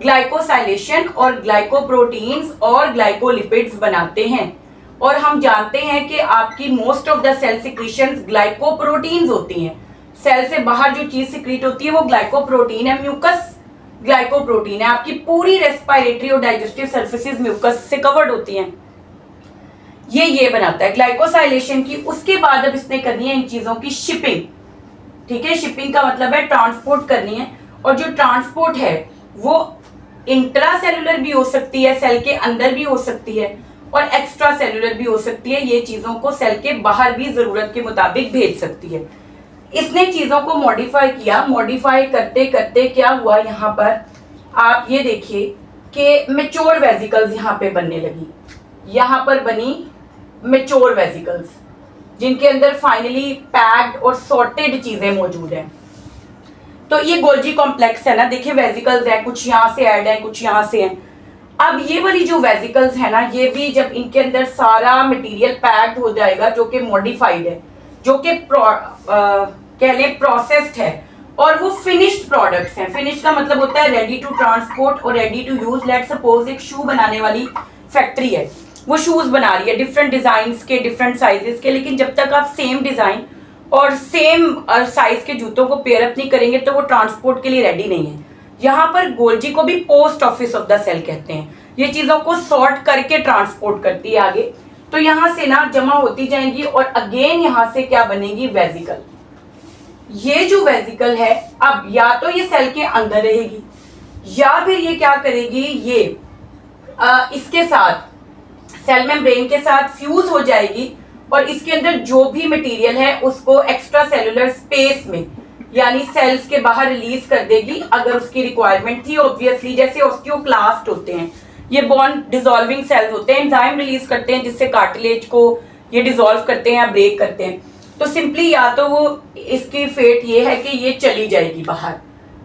ग्लाइकोसाइलेशन, और ग्लाइकोप्रोटीन्स और ग्लाइकोलिपिड्स बनाते हैं। और हम जानते हैं कि आपकी most of the cell secretions glycoproteins होती हैं। सेल से बाहर जो चीज सिक्रीट होती है वो ग्लाइकोप्रोटीन है, म्यूकस ग्लाइकोप्रोटीन है। आपकी पूरी रेस्पिरेटरी और डाइजेस्टिव सर्फेसिस म्यूकस से कवर्ड होती हैं। ये बनाता है ग्लाइकोसाइलेशन की। उसके बाद अब इसने करनी है इन चीजों की शिपिंग, ठीक है। शिपिंग का मतलब है ट्रांसपोर्ट करनी है, और जो ट्रांसपोर्ट है वो इंट्रा सेलुलर भी हो सकती है, सेल के अंदर भी हो सकती है, और एक्स्ट्रा सेलुलर भी हो सकती है। ये चीजों को सेल के बाहर भी जरूरत के मुताबिक भेज सकती है। इसने चीजों को मॉडिफाई किया। मॉडिफाई करते करते क्या हुआ, यहाँ पर आप ये देखिए कि मैच्योर वेसिकल्स यहाँ पे बनने लगी। यहाँ पर बनी मैच्योर वेसिकल्स जिनके अंदर फाइनली पैक्ड और सॉर्टेड चीजें मौजूद हैं। तो ये गोल्जी कॉम्प्लेक्स है ना, देखिए वेसिकल्स है, कुछ यहाँ से ऐड है, कुछ यहाँ से है। अब ये वाली जो वेसिकल्स है ना, ये भी जब इनके अंदर सारा मटेरियल पैक्ड हो जाएगा जो कि मॉडिफाइड है, जो कि कह लें प्रोसेस्ड है, और वो फिनिश्ड प्रोडक्ट्स हैं। फिनिश का मतलब होता है रेडी टू ट्रांसपोर्ट और ready to use. Let suppose एक शू बनाने वाली फैक्ट्री है, वो शूज बना रही है डिफरेंट डिजाइन के, डिफरेंट साइजेस के, लेकिन जब तक आप सेम डिजाइन और सेम साइज के जूतों को पेयर अप नहीं करेंगे तो वो ट्रांसपोर्ट के लिए रेडी नहीं है। यहाँ पर गोल्जी को भी post office of the cell कहते हैं। ये चीजों को सॉर्ट करके ट्रांसपोर्ट करती है आगे। तो यहाँ से ना जमा होती जाएंगी और अगेन यहाँ से क्या बनेगी, वेसिकल। ये जो वेसिकल है अब या तो ये सेल के अंदर रहेगी, या फिर ये क्या करेगी, ये इसके साथ सेल मेम्ब्रेन के साथ फ्यूज हो जाएगी, और इसके अंदर जो भी मटेरियल है उसको एक्स्ट्रा सेलुलर स्पेस में यानी सेल्स के बाहर रिलीज कर देगी अगर उसकी रिक्वायरमेंट थी। ऑब्वियसली जैसे ऑस्टियोक्लास्ट होते हैं, ये बॉन्ड डिसॉल्विंग सेल्स होते हैं, एंजाइम रिलीज करते हैं जिससे कार्टिलेज को ये डिसॉल्व करते हैं या ब्रेक करते हैं। तो सिंपली या तो वो इसकी फेट ये है कि ये चली जाएगी बाहर,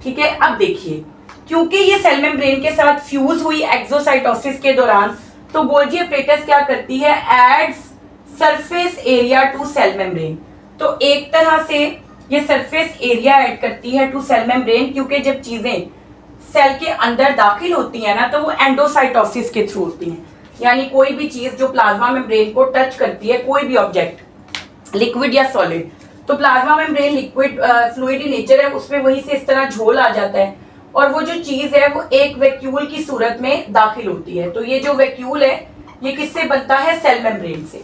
ठीक है। अब देखिए क्योंकि ये सेल मेम्ब्रेन के साथ फ्यूज हुई एक्सोसाइटोसिस के दौरान, तो गोल्जी एपरेटस क्या करती है, adds surface area to cell membrane. तो एक तरह से ये सरफेस एरिया ऐड करती है टू सेल मेम्ब्रेन, क्योंकि जब चीजें सेल के अंदर दाखिल होती है ना तो वो एंडोसाइटोसिस के थ्रू होती हैं। यानी कोई भी चीज जो प्लाज्मा मेम्ब्रेन को टच करती है, कोई भी ऑब्जेक्ट लिक्विड या सॉलिड, तो plasma membrane liquid fluid in nature है, उसमें वहीं से इस तरह झोल आ जाता है, और वो जो चीज है वो एक वैक्यूल की सूरत में दाखिल होती है। तो ये जो वैक्यूल है ये किससे बनता है, सेल मेम्ब्रेन से,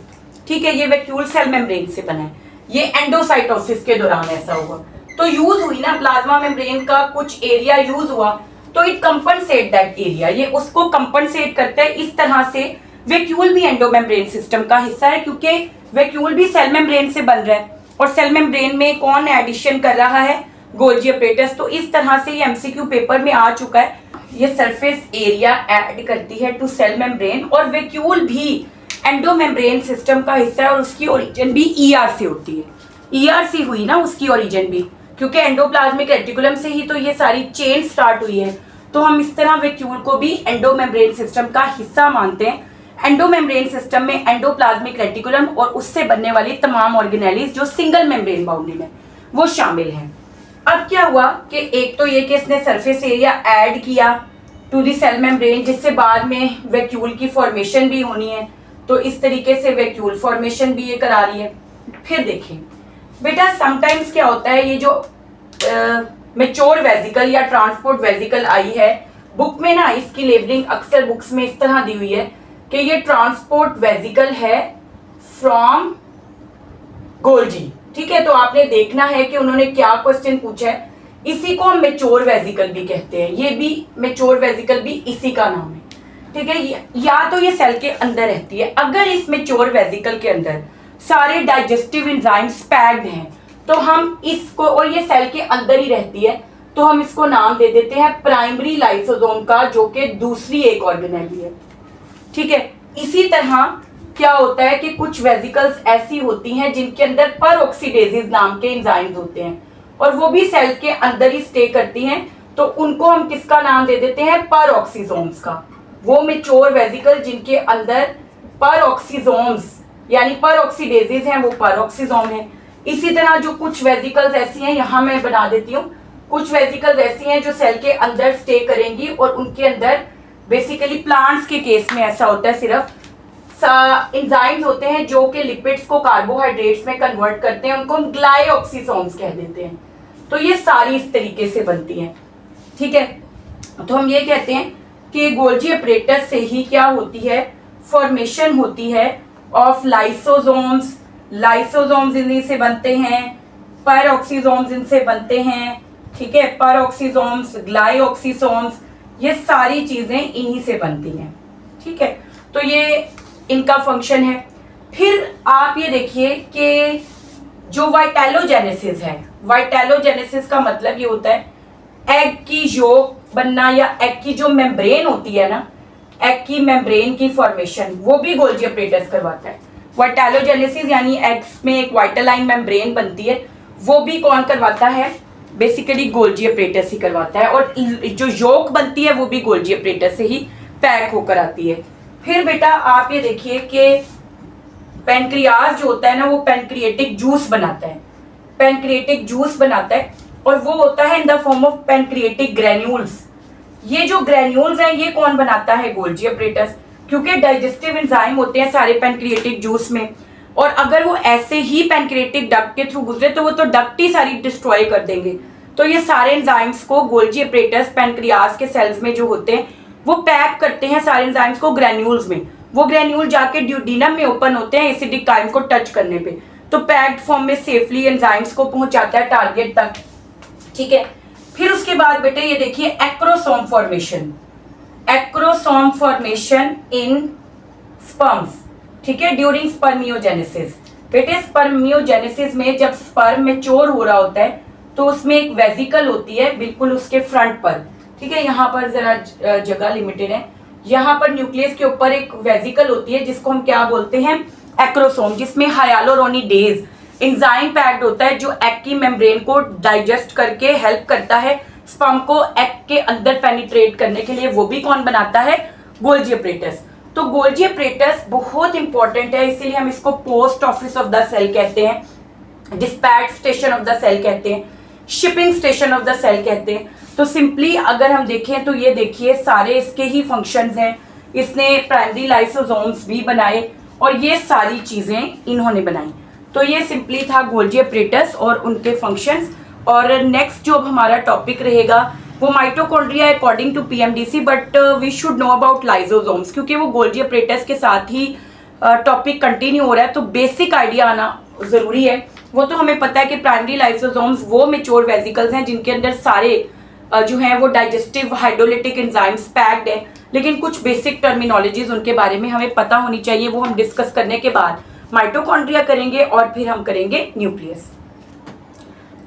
ठीक है। ये वैक्यूल सेल मेम्ब्रेन से बना है। ये एंडोसाइटोसिस के दौरान ऐसा हुआ, तो यूज हुई ना प्लाज्मा मेम्ब्रेन का कुछ एरिया यूज हुआ, तो इट कंपनसेट दैट एरिया, ये उसको कंपनसेट करता है। इस तरह से वैक्यूल भी एंडोमेम्ब्रेन सिस्टम का हिस्सा है, क्योंकि वैक्यूल भी सेल मेम्ब्रेन से बन रहा है, और सेल मेम्ब्रेन में कौन एडिशन कर रहा है, गोल्जी अपरेटस। तो इस तरह से ये एमसीक्यू पेपर में आ चुका है। ये सरफेस एरिया ऐड करती है टू सेल मेम्ब्रेन, और वैक्यूल भी एंडोमेम्ब्रेन सिस्टम का हिस्सा है और उसकी ओरिजिन भी ईआर से होती है। ईआर से हुई ना उसकी ओरिजिन भी, क्योंकि एंडोप्लाज्मिक रेटिकुलम से ही तो ये सारी चेन स्टार्ट हुई है। तो हम इस तरह वैक्यूल को भी एंडोमेम्ब्रेन सिस्टम का हिस्सा मानते हैं। एंडोमेम्ब्रेन सिस्टम में एंडोप्लाज्मिक रेटिकुलम और उससे बनने वाली तमाम ऑर्गेनेलिज जो सिंगल मेम्ब्रेन बाउंड्री में वो शामिल हैं। अब क्या हुआ कि एक तो ये कि इसने सरफेस एरिया ऐड किया टू दी सेल मेम्ब्रेन, जिससे बाद में वैक्यूल की फॉर्मेशन भी होनी है। तो इस तरीके से वैक्यूल फॉर्मेशन भी ये करा रही है। फिर देखिए बेटा, समटाइम्स क्या होता है, ये जो मैच्योर वेजिकल या ट्रांसपोर्ट वेजिकल आई है बुक में ना, इसकी लेबलिंग अक्सर बुक्स में इस तरह दी हुई है कि ये ट्रांसपोर्ट वेजिकल है फ्रॉम गोल्जी। ठीक है, तो आपने देखना है कि उन्होंने क्या क्वेश्चन पूछा है। इसी को हम मैच्योर वेजिकल भी कहते हैं, ये भी मैच्योर वेजिकल भी इसी का नाम है। ठीक है, या तो ये सेल के अंदर रहती है। अगर इस मैच्योर वेजिकल के अंदर सारे डाइजेस्टिव एंजाइम्स पैक्ड हैं तो हम इसको, और ये सेल के अंदर ही रहती है, तो हम इसको नाम दे देते हैं प्राइमरी लाइसोसोम का, जो कि दूसरी एक ऑर्गेनेली है। ठीक है, इसी तरह क्या होता है कि कुछ वेजिकल्स ऐसी होती हैं जिनके अंदर परऑक्सीडेजेस नाम के एंजाइम्स होते हैं और वो भी सेल के अंदर ही स्टे करती हैं, तो उनको हम किसका नाम दे देते हैं, परऑक्सीसोम्स का। वो मैच्योर वेजिकल जिनके अंदर परऑक्सीसोम्स यानी परऑक्सीडेजेस हैं वो परऑक्सीसोम है। इसी तरह जो कुछ वेजिकल्स ऐसी हैं, यहाँ मैं बना देती हूँ, कुछ वेजिकल्स ऐसी हैं जो सेल के अंदर स्टे करेंगी और उनके अंदर बेसिकली प्लांट्स के केस में ऐसा होता है, सिर्फ एंजाइम्स होते हैं जो कि लिपिड्स को कार्बोहाइड्रेट्स में कन्वर्ट करते हैं, उनको हम ग्लाइऑक्सीसोम्स कह देते हैं। तो ये सारी इस तरीके से बनती हैं। ठीक है, तो हम ये कहते हैं कि गोल्जी अपरेटस से ही क्या होती है, फॉर्मेशन होती है ऑफ लाइसोसोम्स। लाइसोसोम्स इन्हीं से बनते हैं, पैरऑक्सीसोम्स इनसे बनते हैं। ठीक है, पैरऑक्सीसोम्स, ग्लाइऑक्सीसोम्स, ये सारी चीजें इन्हीं से बनती हैं। ठीक है, तो ये इनका फंक्शन है। फिर आप ये देखिए कि जो वाइटेलोजेनेसिस है, वाइटेलोजेनेसिस का मतलब ये होता है एग की योक बनना, या एग की जो मेम्ब्रेन होती है ना, एग की मेम्ब्रेन की फॉर्मेशन, वो भी गोल्जी अपरेटस करवाता है। वाइटेलोजेनेसिस यानी एग्स में एक वाइटेलाइन मेम्ब्रेन बनती है, वो भी कौन करवाता है, बेसिकली गोल्जी अपरेटस ही करवाता है। और जो योक बनती है वो भी गोल्जी अपरेटस से ही पैक होकर आती है। फिर बेटा आप ये देखिए कि पैनक्रियाज जो होता है ना, वो पैनक्रिएटिक जूस बनाता है, पैनक्रिएटिक जूस बनाता है, और वो होता है in the form of pancreatic granules. ये जो ग्रैन्यूल्स हैं ये कौन बनाता है, गोल्जी अपरेटस, क्योंकि डाइजेस्टिव एंजाइम होते हैं सारे पैनक्रिएटिक जूस में, और अगर वो ऐसे ही पैनक्रिएटिक डक्ट के थ्रू गुजरे तो वो तो डक्ट ही सारी डिस्ट्रॉय कर देंगे। तो ये सारे एंजाइम्स को गोल्जी अपरेटस पैनक्रियाज के सेल्स में जो होते हैं वो पैक करते हैं सारे एंजाइम्स को ग्रैन्यूल्स में। वो ग्रैन्यूल जाके ड्यूडेनम में ओपन होते हैं एसिडिक काइम को टच करने पे, तो पैक्ड फॉर्म में सेफली एंजाइम्स को पहुंचाता है टारगेट तक। ठीक है, फिर उसके बाद बेटे ये देखिए एक्रोसोम फॉर्मेशन, एक्रोसोम फॉर्मेशन इन स्पर्म्स। ठीक है, ड्यूरिंग स्पर्मियोजेनेसिस। बेटे स्पर्मियोजेनेसिस में जब स्पर्म मैच्योर हो रहा होता है तो उसमें एक वेजिकल होती है बिल्कुल उसके फ्रंट पर। ठीक है, यहाँ पर जरा जगह लिमिटेड है, यहाँ पर न्यूक्लियस के ऊपर एक वेजिकल होती है जिसको हम क्या बोलते हैं, एक्रोसोम, जिसमें हाइयालुरोनिडेज एंजाइम पैक्ड होता है जो एग की मेम्ब्रेन को डाइजेस्ट करके हेल्प करता है स्पर्म को एग के अंदर पेनिट्रेट करने के लिए। वो भी कौन बनाता है, गोल्जी अपरेटस। तो गोल्जी अपरेटस बहुत इंपॉर्टेंट है, इसीलिए हम इसको post office of the cell कहते हैं, dispatch station of the cell कहते हैं, shipping station of the cell कहते हैं। तो सिंपली अगर हम देखें तो ये देखिए सारे इसके ही फंक्शंस हैं। इसने प्राइमरी लाइसोसोम्स भी बनाए और ये सारी चीजें इन्होंने बनाई। तो ये सिंपली था गोल्जी अपरेटस और उनके फंक्शंस। और नेक्स्ट जो हमारा टॉपिक रहेगा वो mitochondria according to PMDC, but we should know about lysosomes, क्योंकि वो गोल्जी अपरेटस के साथ ही टॉपिक कंटिन्यू हो रहा है, तो बेसिक आइडिया आना जरूरी है। वो तो हमें पता है कि प्राइमरी लाइसोसोम्स वो मैच्योर वेजिकल्स हैं जिनके अंदर सारे जो हैं वो डाइजेस्टिव हाइड्रोलिटिक एंजाइम्स पैक्ड है, लेकिन कुछ बेसिक टर्मिनोलॉजीज उनके बारे में हमें पता होनी चाहिए, वो हम डिस्कस करने के बाद माइटोकॉन्ड्रिया करेंगे और फिर हम करेंगे न्यूक्लियस।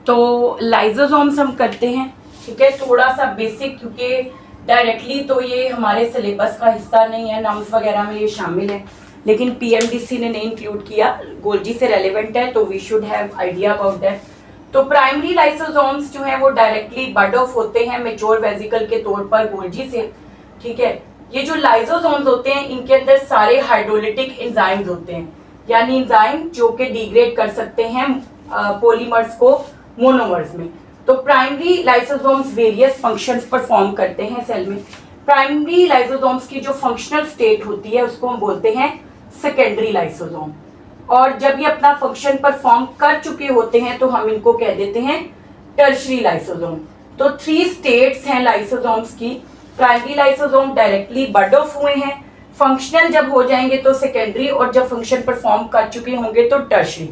तो लाइसोसोम्स हम करते हैं, ठीक है, थोड़ा सा बेसिक, क्योंकि डायरेक्टली तो ये हमारे सिलेबस का हिस्सा नहीं है, नाम्स वगैरह में ये शामिल है, लेकिन पीएमडीसी ने नहीं इंक्लूड किया, गोल्जी से रेलेवेंट है, तो we should have idea about that. तो प्राइमरी लाइसोसोम्स जो है वो डायरेक्टली बड ऑफ होते हैं मेच्योर वेसिकल के तौर पर गोल्जी से, ठीक है। ये जो लाइसोसोम्स होते हैं इनके अंदर सारे हाइड्रोलिटिक एंजाइम्स होते हैं, यानी एंजाइम जो कि डिग्रेड कर सकते हैं पॉलीमर्स को मोनोमर्स में। तो primary lysosomes various functions perform करते हैं सेल में। प्राइमरी लाइसोसोम्स की जो फंक्शनल स्टेट होती है उसको हम बोलते हैं सेकेंडरी लाइसोसोम, और जब ये अपना फंक्शन परफॉर्म कर चुके होते हैं तो हम इनको कह देते हैं टर्शरी लाइसोसोम। तो 3 स्टेट्स हैं लाइसोसोम्स की। Primary lysosome directly bud off हुए हैं, फंक्शनल जब हो जाएंगे तो सेकेंडरी, और जब फंक्शन परफॉर्म कर चुके होंगे तो टर्शरी।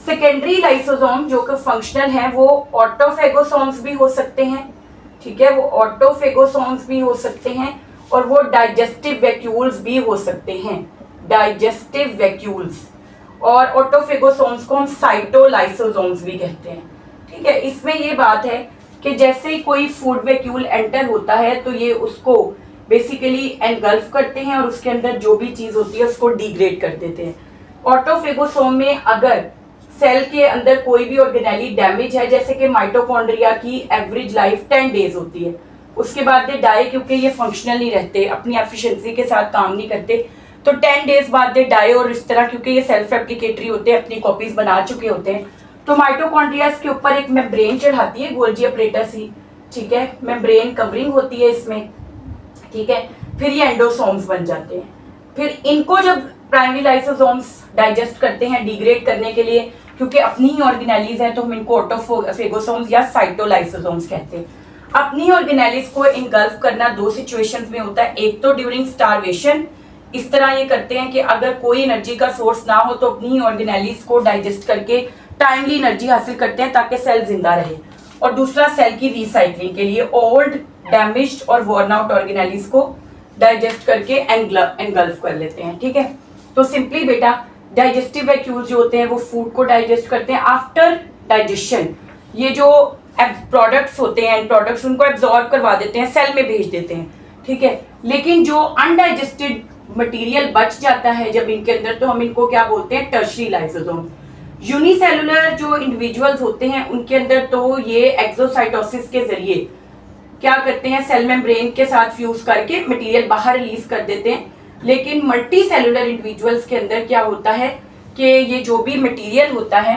सेकेंडरी लाइसोसोम जो कि फंक्शनल है वो ऑटोफेगोसोम्स भी हो सकते हैं, ठीक है, वो ऑटोफेगोसोम्स भी हो सकते हैं, और वो डाइजेस्टिव वैक्यूल्स भी हो सकते हैं, डाइजेस्टिव वैक्यूल्स। और ऑटोफेगोसोम्स को हम साइटोलाइसोसोम्स भी कहते हैं, ठीक है। इसमें ये बात है कि जैसे ही कोई फूड वैक्यूल एंटर होता है तो ये उसको बेसिकली एनगल्फ करते हैं और उसके अंदर जो भी चीज होती है उसको डिग्रेड कर देते हैं। ऑटोफेगोसोम में अगर सेल के अंदर कोई भी ऑर्गेनेली डैमेज है, जैसे कि माइटोकॉन्ड्रिया की एवरेज लाइफ 10 डेज होती है, उसके बाद दे डाई, क्योंकि ये फंक्शनल नहीं रहते, अपनी एफिशिएंसी के साथ काम नहीं करते, तो 10 डेज बाद दे डाई। और इस तरह क्योंकि ये सेल्फ रेप्लिकेटरी होते हैं, अपनी कॉपीज बना चुके होते हैं, तो माइटोकॉन्ड्रियाज के ऊपर एक मेम्ब्रेन चढ़ाती है गोल्जी अपरेटस ही, ठीक है, मेम्ब्रेन कवरिंग होती है इसमें, ठीक है। फिर ये एंडोसोम्स बन जाते हैं। फिर इनको जब प्राइमरी लाइसोसोम्स डाइजेस्ट करते हैं डिग्रेड करने के लिए, क्योंकि अपनी ही ऑर्गेनेलीज है, तो हम इनको ऑटोफेगोसोम्स या साइटोलाइसोसोम्स कहते हैं। अपनी ऑर्गेनेलीज को इनगल्फ करना 2 सिचुएशंस में होता है, एक तो ड्यूरिंग स्टारवेशन, इस तरह ये करते हैं कि अगर कोई एनर्जी का सोर्स ना हो तो अपनी ही ऑर्गेनेलीज को डाइजेस्ट करके टाइमली एनर्जी हासिल करते हैं ताकि सेल जिंदा रहे। और दूसरा सेल की रिसाइकलिंग के लिए ओल्ड, डैमेज्ड और वॉर्न आउट ऑर्गेनेलीज को डाइजेस्ट करके एनगल्फ कर लेते हैं, ठीक है। तो सिंपली बेटा डाइजेस्टिव वैक्यूल्स जो होते हैं वो फूड को डाइजेस्ट करते हैं। आफ्टर डाइजेशन ये जो प्रोडक्ट्स होते हैं, प्रोडक्ट्स उनको एब्जॉर्ब करवा देते हैं, सेल में भेज देते हैं, ठीक है। लेकिन जो अनडाइजेस्टेड मटेरियल बच जाता है जब इनके अंदर, तो हम इनको क्या बोलते हैं, टर्शरी लाइसोसोम। यूनिसेलुलर जो इंडिविजुअल्स होते हैं उनके अंदर तो ये एक्सोसाइटोसिस के जरिए क्या करते हैं, सेल मेम्ब्रेन के साथ फ्यूज करके मटेरियल बाहर रिलीज कर देते हैं। लेकिन मल्टी सेलुलर इंडिविजुअल्स के अंदर क्या होता है कि ये जो भी मटेरियल होता है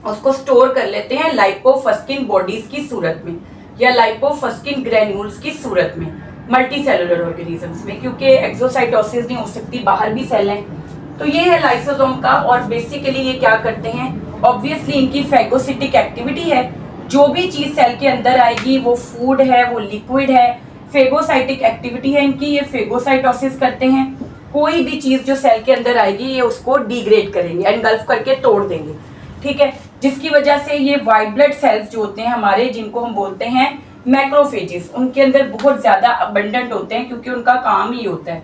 उसको स्टोर कर लेते हैं लाइपोफस्किन बॉडीज की सूरत में या लाइपोफस्किन ग्रेन्यूल्स की सूरत में मल्टी सेलुलर ऑर्गेनिजम्स में, क्योंकि एक्सोसाइटोसिस नहीं हो सकती, बाहर भी सेल हैं। तो ये है लाइसोसोम का। और बेसिकली ये क्या करते हैं, ऑब्वियसली इनकी फैगोसिटिक एक्टिविटी है, जो भी चीज सेल के अंदर आएगी वो फूड है, वो लिक्विड है, फेगोसाइटिक एक्टिविटी है इनकी, ये फेगोसाइटोसिस करते हैं। कोई भी चीज जो सेल के अंदर आएगी ये उसको डिग्रेड करेंगे, एनगल्फ करके तोड़ देंगे, ठीक है। जिसकी वजह से ये वाइट ब्लड सेल्स जो होते हैं हमारे, जिनको हम बोलते हैं मैक्रोफेजेस, उनके अंदर बहुत ज्यादा अबंडेंट होते हैं, क्योंकि उनका काम ही होता है।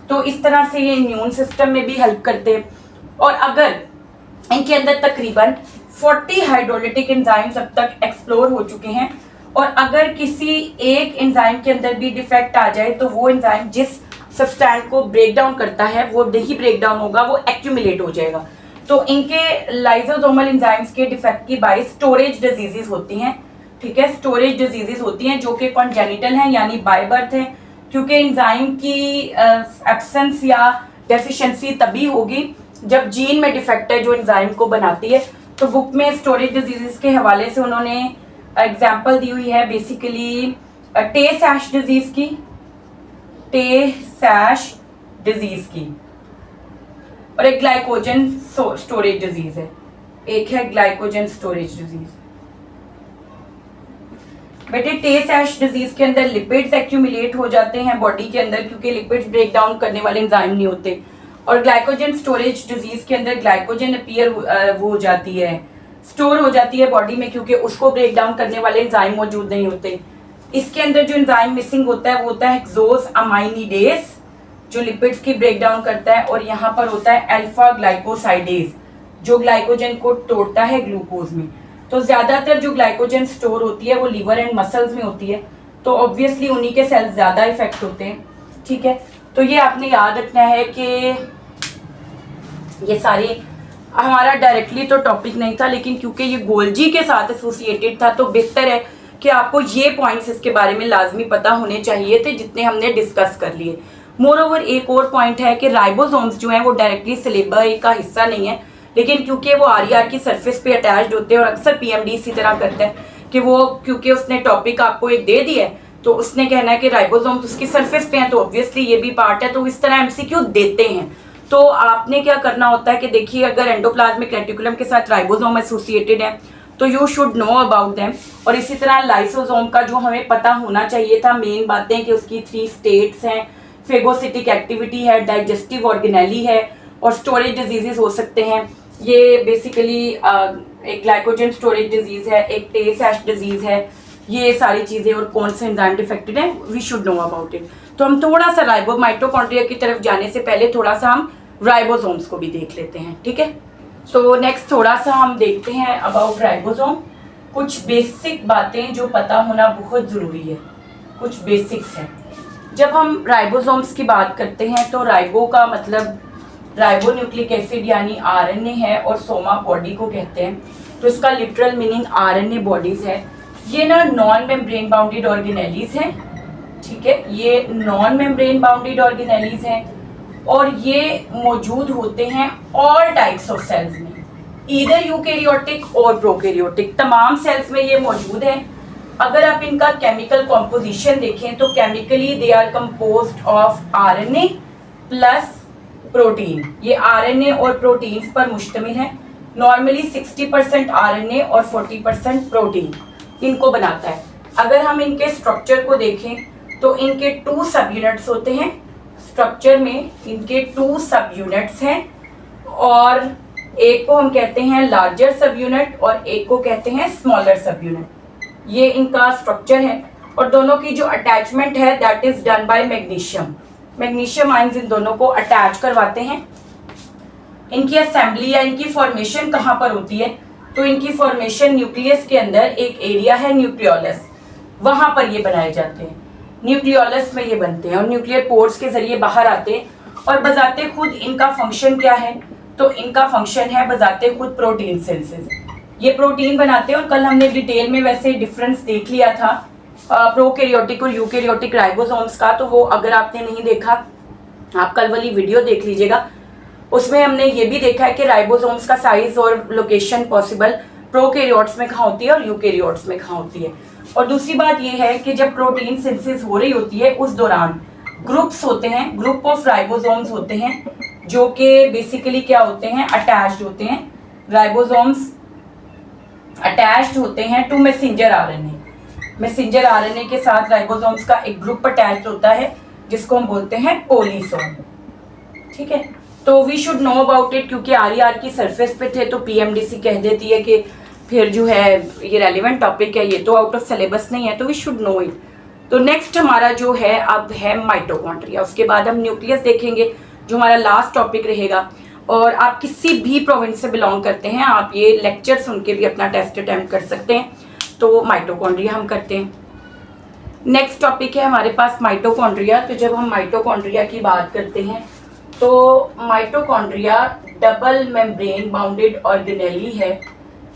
तो इस तरह से ये इम्यून सिस्टम में भी हेल्प करते हैं। और अगर इनके अंदर तकरीबन 40 हाइड्रोलिटिक एंजाइम्स अब तक एक्सप्लोर हो चुके हैं, और अगर किसी एक एंजाइम के अंदर भी डिफेक्ट आ जाए तो वो एंजाइम जिस सब्सटेंस को ब्रेक डाउन करता है वो नहीं ब्रेक डाउन होगा, वो एक्यूमुलेट हो जाएगा। तो इनके लाइसोसोमल एंजाइम्स के डिफेक्ट की बाइस स्टोरेज डिजीजेस होती हैं, ठीक है, स्टोरेज डिजीजेस होती हैं जो कि कॉन्जेनिटल हैं यानी बाय बर्थ है, क्योंकि एंजाइम की एब्सेंस या डेफिशिएंसी तभी होगी जब जीन में डिफेक्ट है जो एंजाइम को बनाती है। तो बुक में स्टोरेज डिजीजेस के हवाले से उन्होंने एग्जाम्पल दी हुई है, बेसिकली टे सैश डिजीज की, टे सैश डिजीज की, और एक ग्लाइकोजन स्टोरेज डिजीज है, एक है ग्लाइकोजन स्टोरेज डिजीज। बेटे टे सैश डिजीज के अंदर लिपिड्स एक्यूमुलेट हो जाते हैं बॉडी के अंदर, क्योंकि लिपिड्स ब्रेक डाउन करने वाले एंजाइम नहीं होते। और ग्लाइकोजन स्टोरेज डिजीज के अंदर ग्लाइकोजन अपीयर हो जाती है, स्टोर हो जाती है बॉडी में, क्योंकि उसको ब्रेक डाउन करने वाले एंजाइम मौजूद नहीं होते। इसके अंदर जो एंजाइम मिसिंग होता है वो होता है हेक्सोज अमाइनिडेज, जो लिपिड्स की ब्रेक डाउन करता है, और यहाँ पर होता है अल्फा ग्लाइकोसाइडेज जो ग्लाइकोजन को तोड़ता है ग्लूकोज में। तो ज़्यादातर जो ग्लाइकोजन स्टोर होती है वो लीवर एंड मसल्स में होती है, तो ऑब्वियसली उन्हीं के सेल्स ज़्यादा इफेक्ट होते हैं। ठीक है, तो ये आपने याद रखना है कि ये सारे हमारा डायरेक्टली तो टॉपिक नहीं था, लेकिन क्योंकि ये गोल्जी के साथ एसोसिएटेड था तो बेहतर है कि आपको ये पॉइंट्स इसके बारे में लाजमी पता होने चाहिए थे जितने हमने डिस्कस कर लिए। मोर ओवर एक और पॉइंट है कि राइबोसोम्स जो हैं वो डायरेक्टली सिलेबस का हिस्सा नहीं है, लेकिन क्योंकि वो आरईआर की सरफेस पे अटैच्ड होते हैं और अक्सर पीएमडी इसी तरह करता है कि वो क्योंकि उसने टॉपिक आपको एक दे दिया है तो उसने कहना है कि राइबोसोम्स उसकी सरफेस पे हैं, तो ऑब्वियसली ये भी पार्ट है, तो इस तरह एमसीक्यू देते हैं। तो आपने क्या करना होता है कि देखिए अगर एंडोप्लाज्मिक रेटिकुलम के साथ राइबोसोम एसोसिएटेड है तो you should know about them. और इसी तरह लाइसोसोम का जो हमें पता होना चाहिए था मेन बातें कि उसकी 3 स्टेट्स हैं, फेगोसिटिक एक्टिविटी है, डाइजेस्टिव ऑर्गेनेली है और स्टोरेज डिजीजेस हो सकते हैं। ये बेसिकली एक ग्लाइकोजन स्टोरेज डिजीज है, एक टे सैश डिजीज है, ये सारी चीज़ें और कौन से एंजाइम डिफेक्टेड है we should know about it. तो हम थोड़ा सा माइटोकॉन्ड्रिया की तरफ जाने से पहले थोड़ा सा हम राइबोसोम्स को भी देख लेते हैं। ठीक है, तो नेक्स्ट थोड़ा सा हम देखते हैं अबाउट राइबोसोम, कुछ बेसिक बातें जो पता होना बहुत ज़रूरी है, कुछ बेसिक्स हैं। जब हम राइबोसोम्स की बात करते हैं तो राइबो का मतलब राइबो न्यूक्लिक एसिड यानी आरएनए है और सोमा बॉडी को कहते हैं, तो इसका लिटरल मीनिंग आरएनए बॉडीज है। ये ना नॉन मेम्ब्रेन बाउंडेड ऑर्गेनेलीज हैं। ठीक है, ये नॉन मेम्ब्रेन बाउंडेड ऑर्गेनेलीज हैं और ये मौजूद होते हैं ऑल टाइप्स ऑफ सेल्स में, ईदर यूकेरियोटिक और प्रोकैरियोटिक, तमाम सेल्स में ये मौजूद है। अगर आप इनका केमिकल कॉम्पोजिशन देखें तो chemically they are composed of RNA plus protein. ये आरएनए और प्रोटीन्स पर मुश्तमिल है। नॉर्मली 60% आरएनए और 40% प्रोटीन इनको बनाता है। अगर हम इनके स्ट्रक्चर को देखें तो इनके 2 सब यूनिट्स होते हैं। स्ट्रक्चर में इनके 2 सब यूनिट्स हैं और एक को हम कहते हैं लार्जर सब यूनिट और एक को कहते हैं स्मॉलर सब यूनिट। ये इनका स्ट्रक्चर है और दोनों की जो अटैचमेंट है that is done by magnesium. Magnesium ions in दोनों को अटैच करवाते हैं। इनकी असेंबली या इनकी फॉर्मेशन कहाँ पर होती है, तो इनकी फॉर्मेशन न्यूक्लियस के अंदर एक एरिया है न्यूक्लियोलस, वहाँ पर ये बनाए जाते हैं। न्यूक्लियोलस में ये बनते हैं और न्यूक्लियर पोर्स के जरिए बाहर आते हैं। और बजाते खुद इनका फंक्शन क्या है, तो इनका फंक्शन है बजाते खुद प्रोटीन सिंथेसिस। ये प्रोटीन बनाते हैं और कल हमने डिटेल में वैसे डिफरेंस देख लिया था प्रोकैरियोटिक और यूकैरियोटिक राइबोसोम्स का, तो वो अगर आपने नहीं देखा आप कल वाली वीडियो देख लीजिएगा। उसमें हमने ये भी देखा है कि राइबोसोम्स का साइज और लोकेशन पॉसिबल प्रोकैरियोट्स में कहाँ होती है और यूकैरियोट्स में कहाँ होती है। और दूसरी बात ये है कि जब प्रोटीन सिंथेसिस हो रही होती है उस दौरान ग्रुप्स होते हैं, ग्रुप ऑफ राइबोसोम्स होते हैं जो कि बेसिकली क्या होते हैं, अटैच्ड होते हैं। राइबोसोम्स अटैच्ड होते हैं to messenger RNA. Messenger RNA के साथ राइबोसोम्स का एक ग्रुप अटैच्ड होता है जिसको हम बोलते हैं पोलीसोम। ठीक है, तो we should know about it, क्योंकि आरईआर की सरफेस पे थे तो पीएमडीसी कह देती है कि फिर जो है ये रेलिवेंट टॉपिक है, ये तो आउट ऑफ सिलेबस नहीं है, तो वी शुड नो इट। तो नेक्स्ट हमारा जो है अब है माइटोकॉन्ड्रिया, उसके बाद हम न्यूक्लियस देखेंगे जो हमारा लास्ट टॉपिक रहेगा। और आप किसी भी प्रोविंस से बिलोंग करते हैं, आप ये लेक्चर सुन के भी अपना टेस्ट अटैम्प्ट कर सकते हैं। तो माइटोकॉन्ड्रिया हम करते हैं। नेक्स्ट टॉपिक है हमारे पास माइटोकॉन्ड्रिया। तो जब हम माइटोकॉन्ड्रिया की बात करते हैं तो mitochondria double membrane bounded organelle है।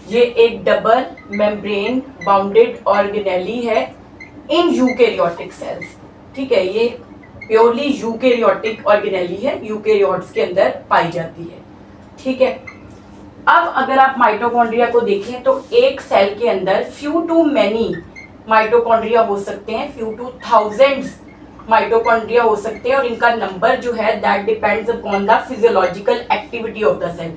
ये एक डबल मेम्ब्रेन बाउंडेड ऑर्गेनेली है इन यूकैरियोटिक सेल्स। ठीक है, ये प्योरली यूकैरियोटिक ऑर्गेनेली है, यूकैरियोट्स के अंदर पाई जाती है। ठीक है, अब अगर आप माइटोकॉन्ड्रिया को देखें तो एक सेल के अंदर फ्यू टू मैनी माइटोकॉन्ड्रिया हो सकते हैं, फ्यू टू थाउजेंड्स माइटोकॉन्ड्रिया हो सकते हैं और इनका नंबर जो है that depends upon the physiological activity of the cell.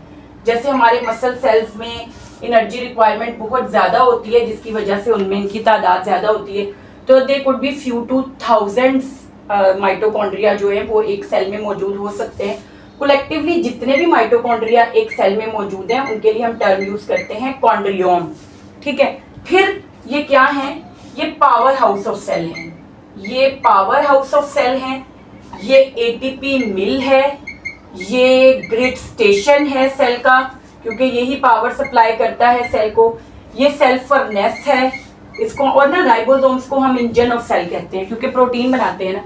जैसे हमारे मसल सेल्स में एनर्जी रिक्वायरमेंट बहुत ज़्यादा होती है जिसकी वजह से उनमें इनकी तादाद ज़्यादा होती है, तो दे could be few two thousands mitochondria जो है वो एक सेल में मौजूद हो सकते हैं। कलेक्टिवली जितने भी माइटोकॉन्ड्रिया एक सेल में मौजूद हैं उनके लिए हम टर्म यूज करते हैं कॉन्ड्रियोम। ठीक है, फिर ये क्या है, ये पावर हाउस ऑफ सेल है, ये पावर हाउस ऑफ सेल है, ये एटीपी मिल है, ये ग्रिड स्टेशन है सेल का क्योंकि यही पावर सप्लाई करता है सेल को। ये सेल फर्नेस है इसको, और ना राइबोसोम्स को हम इंजन ऑफ सेल कहते हैं क्योंकि प्रोटीन बनाते हैं ना।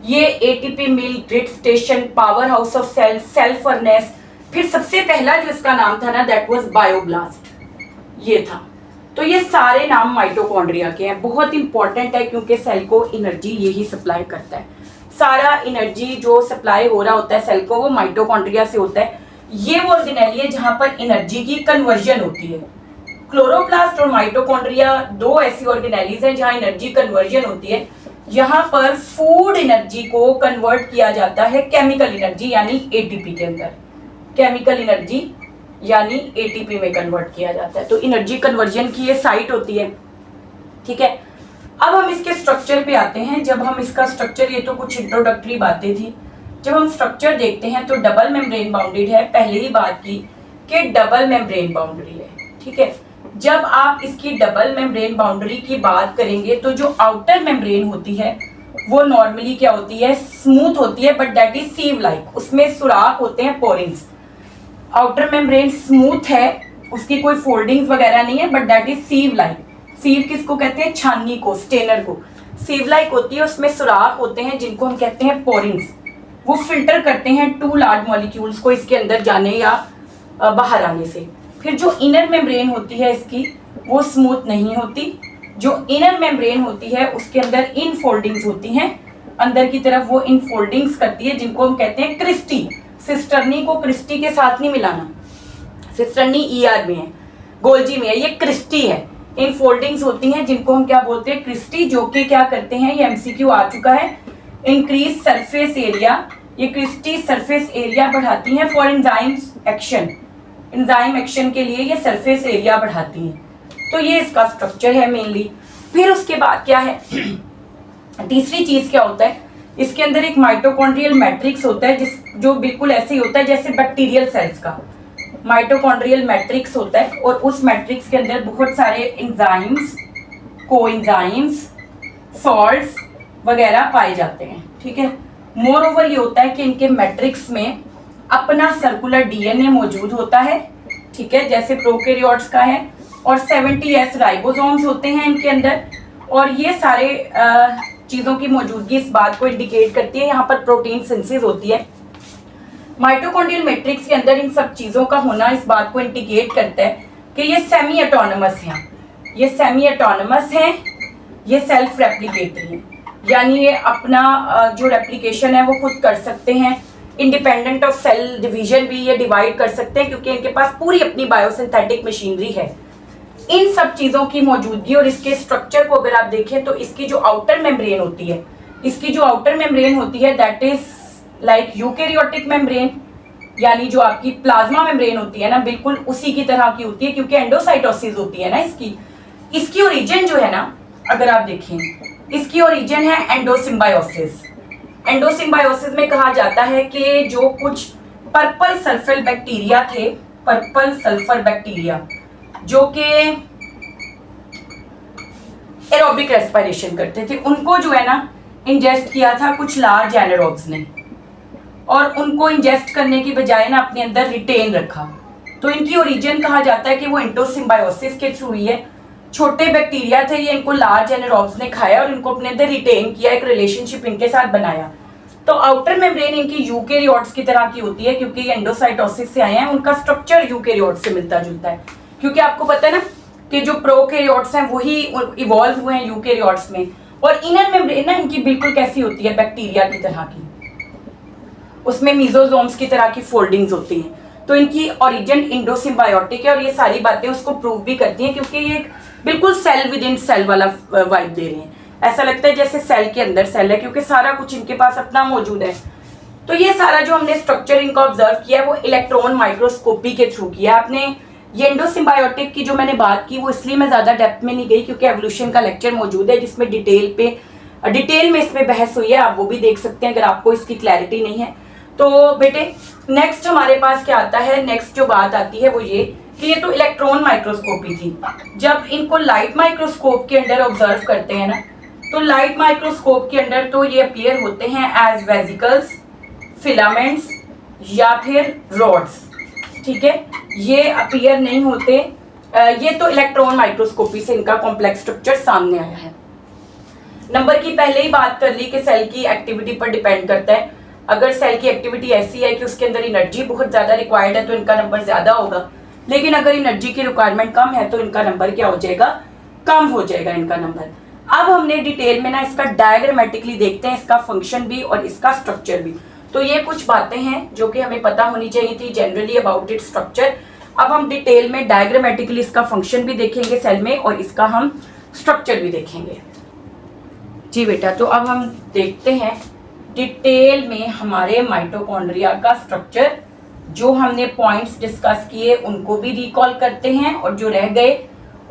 ये ATP mill, grid station, power house of cell, cell furnace, फिर सबसे पहला जो इसका नाम था ना दैट वाज बायोब्लास्ट, ये था। तो ये सारे नाम माइटोकॉन्ड्रिया के हैं। बहुत इंपॉर्टेंट है क्योंकि सेल को एनर्जी यही सप्लाई करता है। सारा एनर्जी जो सप्लाई हो रहा होता है सेल को वो माइटोकॉन्ड्रिया से होता है। ये वो ऑर्गेनेली है जहां पर एनर्जी की कन्वर्जन होती है। क्लोरोप्लास्ट और माइटोकॉन्ड्रिया दो ऐसी ऑर्गेनेलीज हैं जहां एनर्जी कन्वर्जन होती है। यहाँ पर फूड एनर्जी को कन्वर्ट किया जाता है केमिकल एनर्जी यानी एटीपी के अंदर, केमिकल एनर्जी यानी एटीपी में कन्वर्ट किया जाता है। तो एनर्जी कन्वर्जन की ये साइट होती है, ठीक है। अब हम इसके स्ट्रक्चर पे आते हैं। जब हम इसका स्ट्रक्चर, ये तो कुछ इंट्रोडक्टरी बातें थी, जब हम स्ट्रक्चर देखते हैं तो डबल मेम्ब्रेन बाउंडेड है। पहले ही बात की कि डबल मेम्ब्रेन बाउंड्री है, ठीक है। जब आप इसकी डबल मेम्ब्रेन बाउंड्री की बात करेंगे तो जो आउटर मेम्ब्रेन होती है वो नॉर्मली क्या होती है, स्मूथ होती है, बट दैट इज सीव लाइक, उसमें सुराख होते हैं, पोरिंग्स। आउटर मेम्ब्रेन स्मूथ है, उसकी कोई फोल्डिंग्स वगैरह नहीं है, बट दैट इज सीव लाइक। सीव किसको कहते हैं, छाननी को, स्टेनर को। सीव लाइक होती है, उसमें सुराख होते हैं जिनको हम कहते हैं पोरिंग्स। वो फिल्टर करते हैं टू लार्ज मॉलिक्यूल्स को इसके अंदर जाने या बाहर आने से। फिर जो इनर मेम्ब्रेन होती है इसकी वो स्मूथ नहीं होती। जो इनर मेम्ब्रेन होती है उसके अंदर इन फोल्डिंग्स होती हैं, अंदर की तरफ वो इन फोल्डिंग्स करती है जिनको हम कहते हैं क्रिस्टी। सिस्टर्नी को क्रिस्टी के साथ नहीं मिलाना, सिस्टर्नी ईआर में है, गोल्जी में है, ये क्रिस्टी है। इन फोल्डिंग्स होती हैं जिनको हम क्या बोलते हैं, क्रिस्टी, जो कि क्या करते हैं, ये एमसीक्यू आ चुका है, इंक्रीज सरफेस एरिया। ये क्रिस्टी सरफेस एरिया बढ़ाती हैं for enzymes action, enzyme action के लिए ये सरफेस एरिया बढ़ाती हैं। तो ये इसका स्ट्रक्चर है मेनली। फिर उसके बाद क्या है, तीसरी चीज क्या होता है, इसके अंदर एक माइटोकॉन्ड्रियल मैट्रिक्स होता है जो बिल्कुल ऐसे ही होता है जैसे बैक्टीरियल सेल्स का माइटोकॉन्ड्रियल मैट्रिक्स होता है, और उस मैट्रिक्स के अंदर बहुत सारे एंजाइम्स, कोएंजाइम्स, सॉल्ट्स वगैरह पाए जाते हैं, ठीक है। मोर ओवर ये होता है कि इनके मैट्रिक्स में अपना सर्कुलर डीएनए मौजूद होता है, ठीक है, जैसे प्रोकैरियोट्स का है, और 70S राइबोसोम्स होते हैं इनके अंदर। और ये सारे चीज़ों की मौजूदगी इस बात को इंडिकेट करती है, यहाँ पर प्रोटीन सिंथेसिस होती है। माइटोकॉन्ड्रियल मैट्रिक्स के अंदर इन सब चीज़ों का होना इस बात को इंडिकेट करता है कि ये सेमी ऑटोनमस हैं, ये सेमी ऑटोनमस हैं, ये सेल्फ रेप्लिकेटरी हैं, यानी ये अपना जो रेप्लिकेशन है वो खुद कर सकते हैं। इंडिपेंडेंट ऑफ सेल डिवीजन भी ये डिवाइड कर सकते हैं क्योंकि इनके पास पूरी अपनी बायोसिंथेटिक मशीनरी है। इन सब चीज़ों की मौजूदगी और इसके स्ट्रक्चर को अगर आप देखें तो इसकी जो आउटर मेम्ब्रेन होती है, इसकी जो आउटर मेम्ब्रेन होती है that is like eukaryotic membrane, यानी जो आपकी प्लाज्मा मेम्ब्रेन होती है ना, बिल्कुल उसी की तरह की होती है क्योंकि एंडोसाइटोसिस होती है ना इसकी ओरिजिन जो है ना, अगर आप देखें इसकी ओरिजिन है एंडोसिम्बायोसिस। एंडोसिम्बायोसिस में कहा जाता है कि जो कुछ पर्पल सल्फर बैक्टीरिया थे, पर्पल सल्फर बैक्टीरिया जो कि एरोबिक रेस्पिरेशन करते थे, उनको जो है ना इंजेस्ट किया था कुछ लार्ज एनारोब्स ने, और उनको इंजेस्ट करने की बजाय ना अपने अंदर रिटेन रखा। तो इनकी ओरिजिन कहा जाता है कि वो एंडोसिम्बायोसिस के थ्रू ही है। छोटे बैक्टीरिया थे, ये इनको लार्ज एनारोब्स ने खाया और इनको अपने अंदर रिटेन किया, एक रिलेशनशिप इनके साथ बनाया। तो आउटर मेम्ब्रेन इनकी यूकैरियोट्स की तरह की होती है क्योंकि ये एंडोसाइटोसिस से आए हैं, उनका स्ट्रक्चर यूकैरियोट्स से मिलता जुलता है, क्योंकि आपको पता है ना कि जो प्रोकैरियोट्स हैं वही इवॉल्व हुए हैं यूकैरियोट्स में। और इनर मेम्ब्रेन ना इनकी बिल्कुल कैसी होती है, बैक्टीरिया की तरह की, उसमें मीजोजोम्स की तरह की फोल्डिंग्स होती हैं। तो इनकी ओरिजिन इंडोसिम्बायोटिक है और ये सारी बातें उसको प्रूव भी करती हैं क्योंकि ये बिल्कुल सेल विद इन सेल वाला वाइब दे रहे हैं। ऐसा लगता है जैसे सेल के अंदर सेल है क्योंकि सारा कुछ इनके पास अपना मौजूद है। तो ये सारा जो हमने स्ट्रक्चर इनका ऑब्जर्व किया है वो इलेक्ट्रॉन माइक्रोस्कोपी के थ्रू किया आपने। ये एंडोसिम्बायोटिक की जो मैंने बात की वो इसलिए मैं ज़्यादा डेप्थ में नहीं गई क्योंकि एवोल्यूशन का लेक्चर मौजूद है जिसमें डिटेल में इसमें बहस हुई है, आप वो भी देख सकते हैं अगर आपको इसकी क्लैरिटी नहीं है तो। बेटे नेक्स्ट हमारे पास क्या आता है, नेक्स्ट जो बात आती है वो ये कि ये तो इलेक्ट्रॉन माइक्रोस्कोपी थी। जब इनको लाइट माइक्रोस्कोप के अंदर ऑब्जर्व करते हैं ना, तो लाइट माइक्रोस्कोप के अंदर तो ये अपीयर होते हैं एज वेसिकल्स, फिलामेंट्स या फिर रॉड्स, ठीक है। ये अपीयर नहीं होते ये तो इलेक्ट्रॉन माइक्रोस्कोपी से इनका कॉम्प्लेक्स स्ट्रक्चर सामने आया है। नंबर की पहले ही बात कर ली कि सेल की एक्टिविटी पर डिपेंड करता है। अगर सेल की एक्टिविटी ऐसी है कि उसके अंदर एनर्जी बहुत ज्यादा रिक्वायर्ड है तो इनका नंबर ज्यादा होगा, लेकिन अगर एनर्जी की रिक्वायरमेंट कम है तो इनका नंबर क्या हो जाएगा, कम हो जाएगा इनका नंबर। अब हमने डिटेल में ना इसका डायग्रामेटिकली देखते हैं, इसका फंक्शन भी और इसका स्ट्रक्चर भी। तो ये कुछ बातें हैं जो कि हमें पता होनी चाहिए थी जनरली अबाउट इट स्ट्रक्चर। अब हम डिटेल में डायग्रामेटिकली इसका फंक्शन भी देखेंगे सेल में और इसका हम स्ट्रक्चर भी देखेंगे। जी बेटा, तो अब हम देखते हैं डिटेल में हमारे माइटोकॉन्ड्रिया का स्ट्रक्चर। जो हमने पॉइंट्स डिस्कस किए उनको भी रिकॉल करते हैं और जो रह गए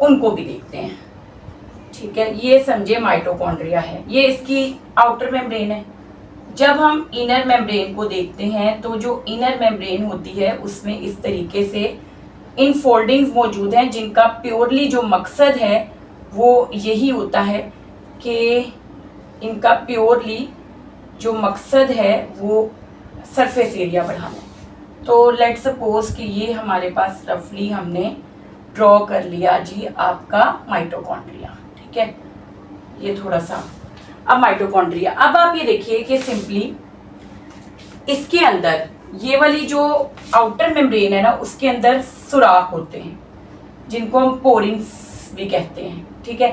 उनको भी देखते हैं। ठीक है, ये समझे माइटोकॉन्ड्रिया है, ये इसकी आउटर मेम्ब्रेन है। जब हम इनर मेम्ब्रेन को देखते हैं तो जो इनर मेम्ब्रेन होती है उसमें इस तरीके से इनफोल्डिंग्स मौजूद हैं, जिनका प्योरली जो मकसद है वो यही होता है कि इनका प्योरली जो मकसद है वो सरफेस एरिया बढ़ाना है। तो लेट सपोज कि ये हमारे पास रफली हमने ड्रॉ कर लिया जी आपका माइटोकॉन्ड्रिया। ठीक है, ये थोड़ा सा अब माइटोकॉन्ड्रिया। अब आप ये देखिए कि सिंपली इसके अंदर ये वाली जो आउटर मेम्ब्रेन है ना उसके अंदर सुराख होते हैं जिनको हम पोरिंग्स भी कहते हैं। ठीक है,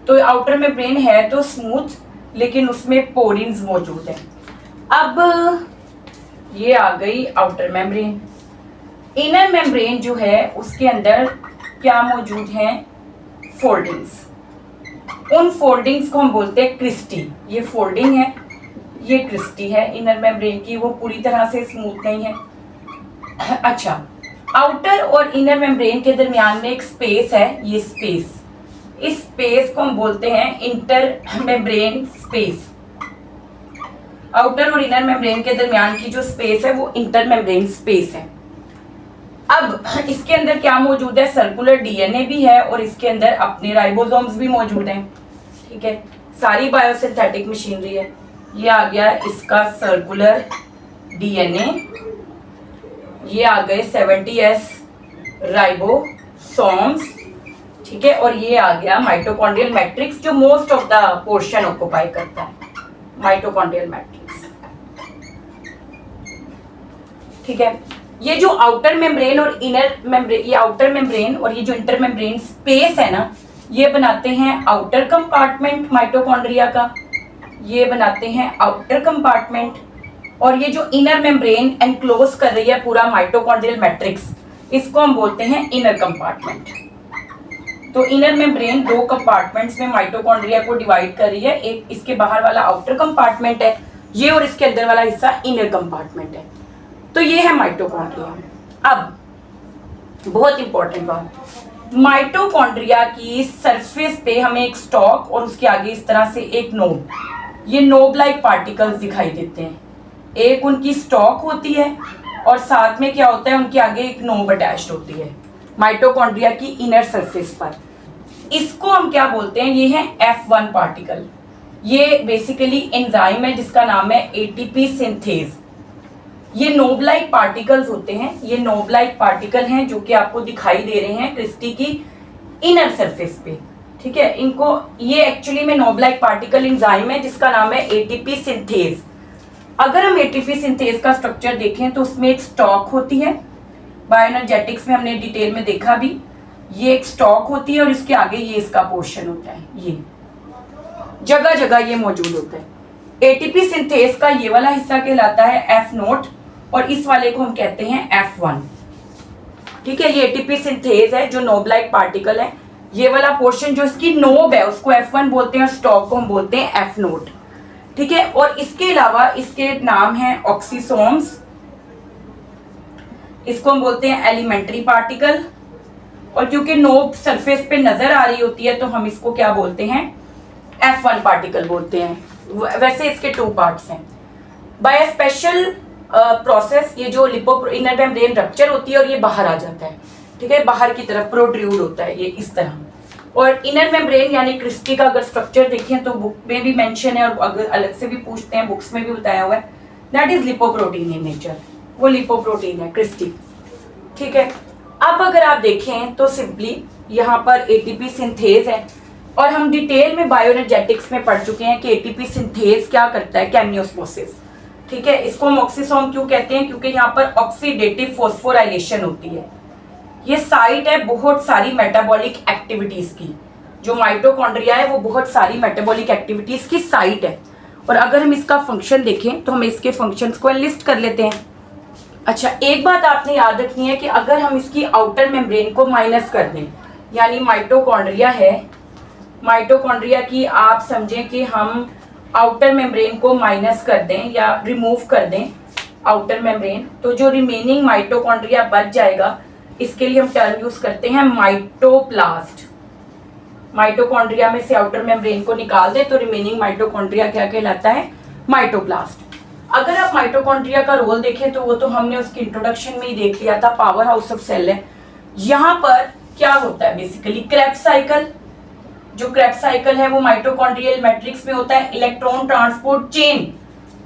तो आउटर मेम्ब्रेन है तो स्मूथ, लेकिन उसमें पोरिंग्स मौजूद है। अब ये आ गई आउटर मेम्ब्रेन। इनर मेम्ब्रेन जो है उसके अंदर क्या मौजूद है, फोल्डिंग्स। उन फोल्डिंग्स को हम बोलते हैं क्रिस्टी। ये फोल्डिंग है, ये क्रिस्टी है इनर मेम्ब्रेन की, वो पूरी तरह से स्मूथ नहीं है। अच्छा, आउटर और इनर मेम्ब्रेन के दरमियान में एक स्पेस है, ये स्पेस, इस स्पेस को हम बोलते हैं इंटर मेम्ब्रेन स्पेस। आउटर और इनर मेम्ब्रेन के दरमियान की जो स्पेस है वो इंटर मेम्ब्रेन स्पेस है। अब इसके अंदर क्या मौजूद है, सर्कुलर डीएनए भी है और इसके अंदर अपने राइबोसोम्स भी मौजूद हैं। ठीक है, सारी बायोसिंथेटिक मशीनरी है। ये आ गया इसका सर्कुलर डीएनए, ये आ गए 70S राइबोसोम्स। ठीक है, और ये आ गया माइटोकॉन्ड्रियल मैट्रिक्स जो most of the portion occupy करता है, माइटोकॉन्ड्रियल मैट्रिक्स। ठीक है, ये जो आउटर मेम्ब्रेन और इनर मेम्ब्रेन, ये आउटर मेम्ब्रेन और ये जो इंटर मेम्ब्रेन स्पेस है ना, ये बनाते हैं आउटर कंपार्टमेंट माइटोकॉन्ड्रिया का, ये बनाते हैं आउटर कंपार्टमेंट। और ये जो इनर मेम्ब्रेन एनक्लोज कर रही है पूरा माइटोकॉन्ड्रियल मैट्रिक्स, इसको हम बोलते हैं इनर कंपार्टमेंट। तो इनर मेम्ब्रेन दो कंपार्टमेंट्स में माइटोकॉन्ड्रिया को डिवाइड कर रही है, एक इसके बाहर वाला आउटर कंपार्टमेंट है ये, और इसके अंदर वाला हिस्सा इनर कंपार्टमेंट है। तो ये है माइटोकॉन्ड्रिया। अब बहुत इंपॉर्टेंट बात, माइटोकॉन्ड्रिया की सरफेस पे हमें एक स्टॉक और उसके आगे इस तरह से एक नोब, ये नोब लाइक पार्टिकल्स दिखाई देते हैं। एक उनकी स्टॉक होती है और साथ में क्या होता है, उनके आगे एक नोब अटैच्ड होती है माइटोकॉन्ड्रिया की इनर सरफेस पर। इसको हम क्या बोलते हैं, ये है F1 पार्टिकल। ये बेसिकली एंजाइम है जिसका नाम है एटीपी सिंथेज। ये नोब लाइक पार्टिकल्स होते हैं, ये नोब लाइक पार्टिकल हैं जो कि आपको दिखाई दे रहे हैं क्रिस्टी की इनर सरफेस पे। ठीक है, इनको, ये एक्चुअली में नोब लाइक पार्टिकल एंजाइम है जिसका नाम है एटीपी सिंथेज। अगर हम एटीपी सिंथेज का स्ट्रक्चर देखें तो उसमें एक स्टॉक होती है, बायोएनर्जेटिक्स में हमने डिटेल में देखा भी, ये एक स्टॉक होती है और इसके आगे ये इसका पोर्शन होता है, ये जगह जगह ये मौजूद होता है। एटीपी सिंथेज का ये वाला हिस्सा कहलाता है F0 और इस वाले को हम कहते हैं F1। ठीक है, ये एटीपी सिंथेज है जो नोब लाइक पार्टिकल है। ये वाला पोर्शन जो इसकी नोब है उसको F1 बोलते हैं और स्टॉक को हम बोलते हैं F0। ठीक है, और इसके अलावा इसके नाम हैं ऑक्सीसोम्स, इसको हम बोलते हैं एलिमेंट्री पार्टिकल। और क्योंकि नोब सरफेस पे नजर आ रही होती है तो हम इसको क्या बोलते हैं, F1 पार्टिकल बोलते हैं। वैसे इसके 2 पार्ट्स हैं। बाय स्पेशल प्रोसेस ये जो इनर मेम्ब्रेन रप्चर होती है और ये बाहर आ जाता है। ठीक है, बाहर की तरफ प्रोट्रूड होता है ये इस तरह। और इनर मेम्ब्रेन यानी क्रिस्टी का अगर स्ट्रक्चर देखें तो बुक में भी मेंशन है और अगर अलग से भी पूछते हैं बुक्स में भी बताया हुआ है, that is lipoprotein in nature. वो लिपोप्रोटीन है क्रिस्टी। ठीक है, अब अगर आप देखें तो सिंपली यहाँ पर एटीपी सिंथेज है, और हम डिटेल में बायोएनर्जेटिक्स में पढ़ चुके हैं कि एटीपी सिंथेज क्या करता है, केमियोस्मोसिस। ठीक है, इसको हम ऑक्सीसोम क्यों कहते हैं, क्योंकि यहाँ पर ऑक्सीडेटिव फॉस्फोराइलेशन होती है। ये साइट है बहुत सारी मेटाबॉलिक एक्टिविटीज की, जो माइटोकॉन्ड्रिया है वो बहुत सारी मेटाबॉलिक एक्टिविटीज की साइट है। और अगर हम इसका फंक्शन देखें तो हम इसके फंक्शंस को लिस्ट कर लेते हैं। अच्छा, एक बात आपने याद रखनी है कि अगर हम इसकी आउटर मेम्ब्रेन को माइनस कर दें, यानी माइटोकॉन्ड्रिया है, माइटोकॉन्ड्रिया की आप समझें कि हम आउटर मेम्ब्रेन को माइनस कर दें या रिमूव कर दें आउटर मेम्ब्रेन, तो जो रिमेनिंग माइटोकॉन्ड्रिया बच जाएगा, इसके लिए हम टर्म यूज करते हैं माइटोप्लास्ट। माइटोकॉन्ड्रिया में से आउटर मेम्ब्रेन को निकाल दें तो रिमेनिंग माइटोकॉन्ड्रिया क्या कहलाता है, माइटोप्लास्ट। अगर आप माइटोकॉन्ड्रिया का रोल देखें तो वो तो हमने उसकी इंट्रोडक्शन में ही देख लिया था, पावर हाउस ऑफ सेल है। यहाँ पर क्या होता है बेसिकली, क्रेब्स साइकिल। जो क्रेब्स साइकिल है वो माइटोकॉन्ड्रियल मैट्रिक्स में होता है। इलेक्ट्रॉन ट्रांसपोर्ट चेन,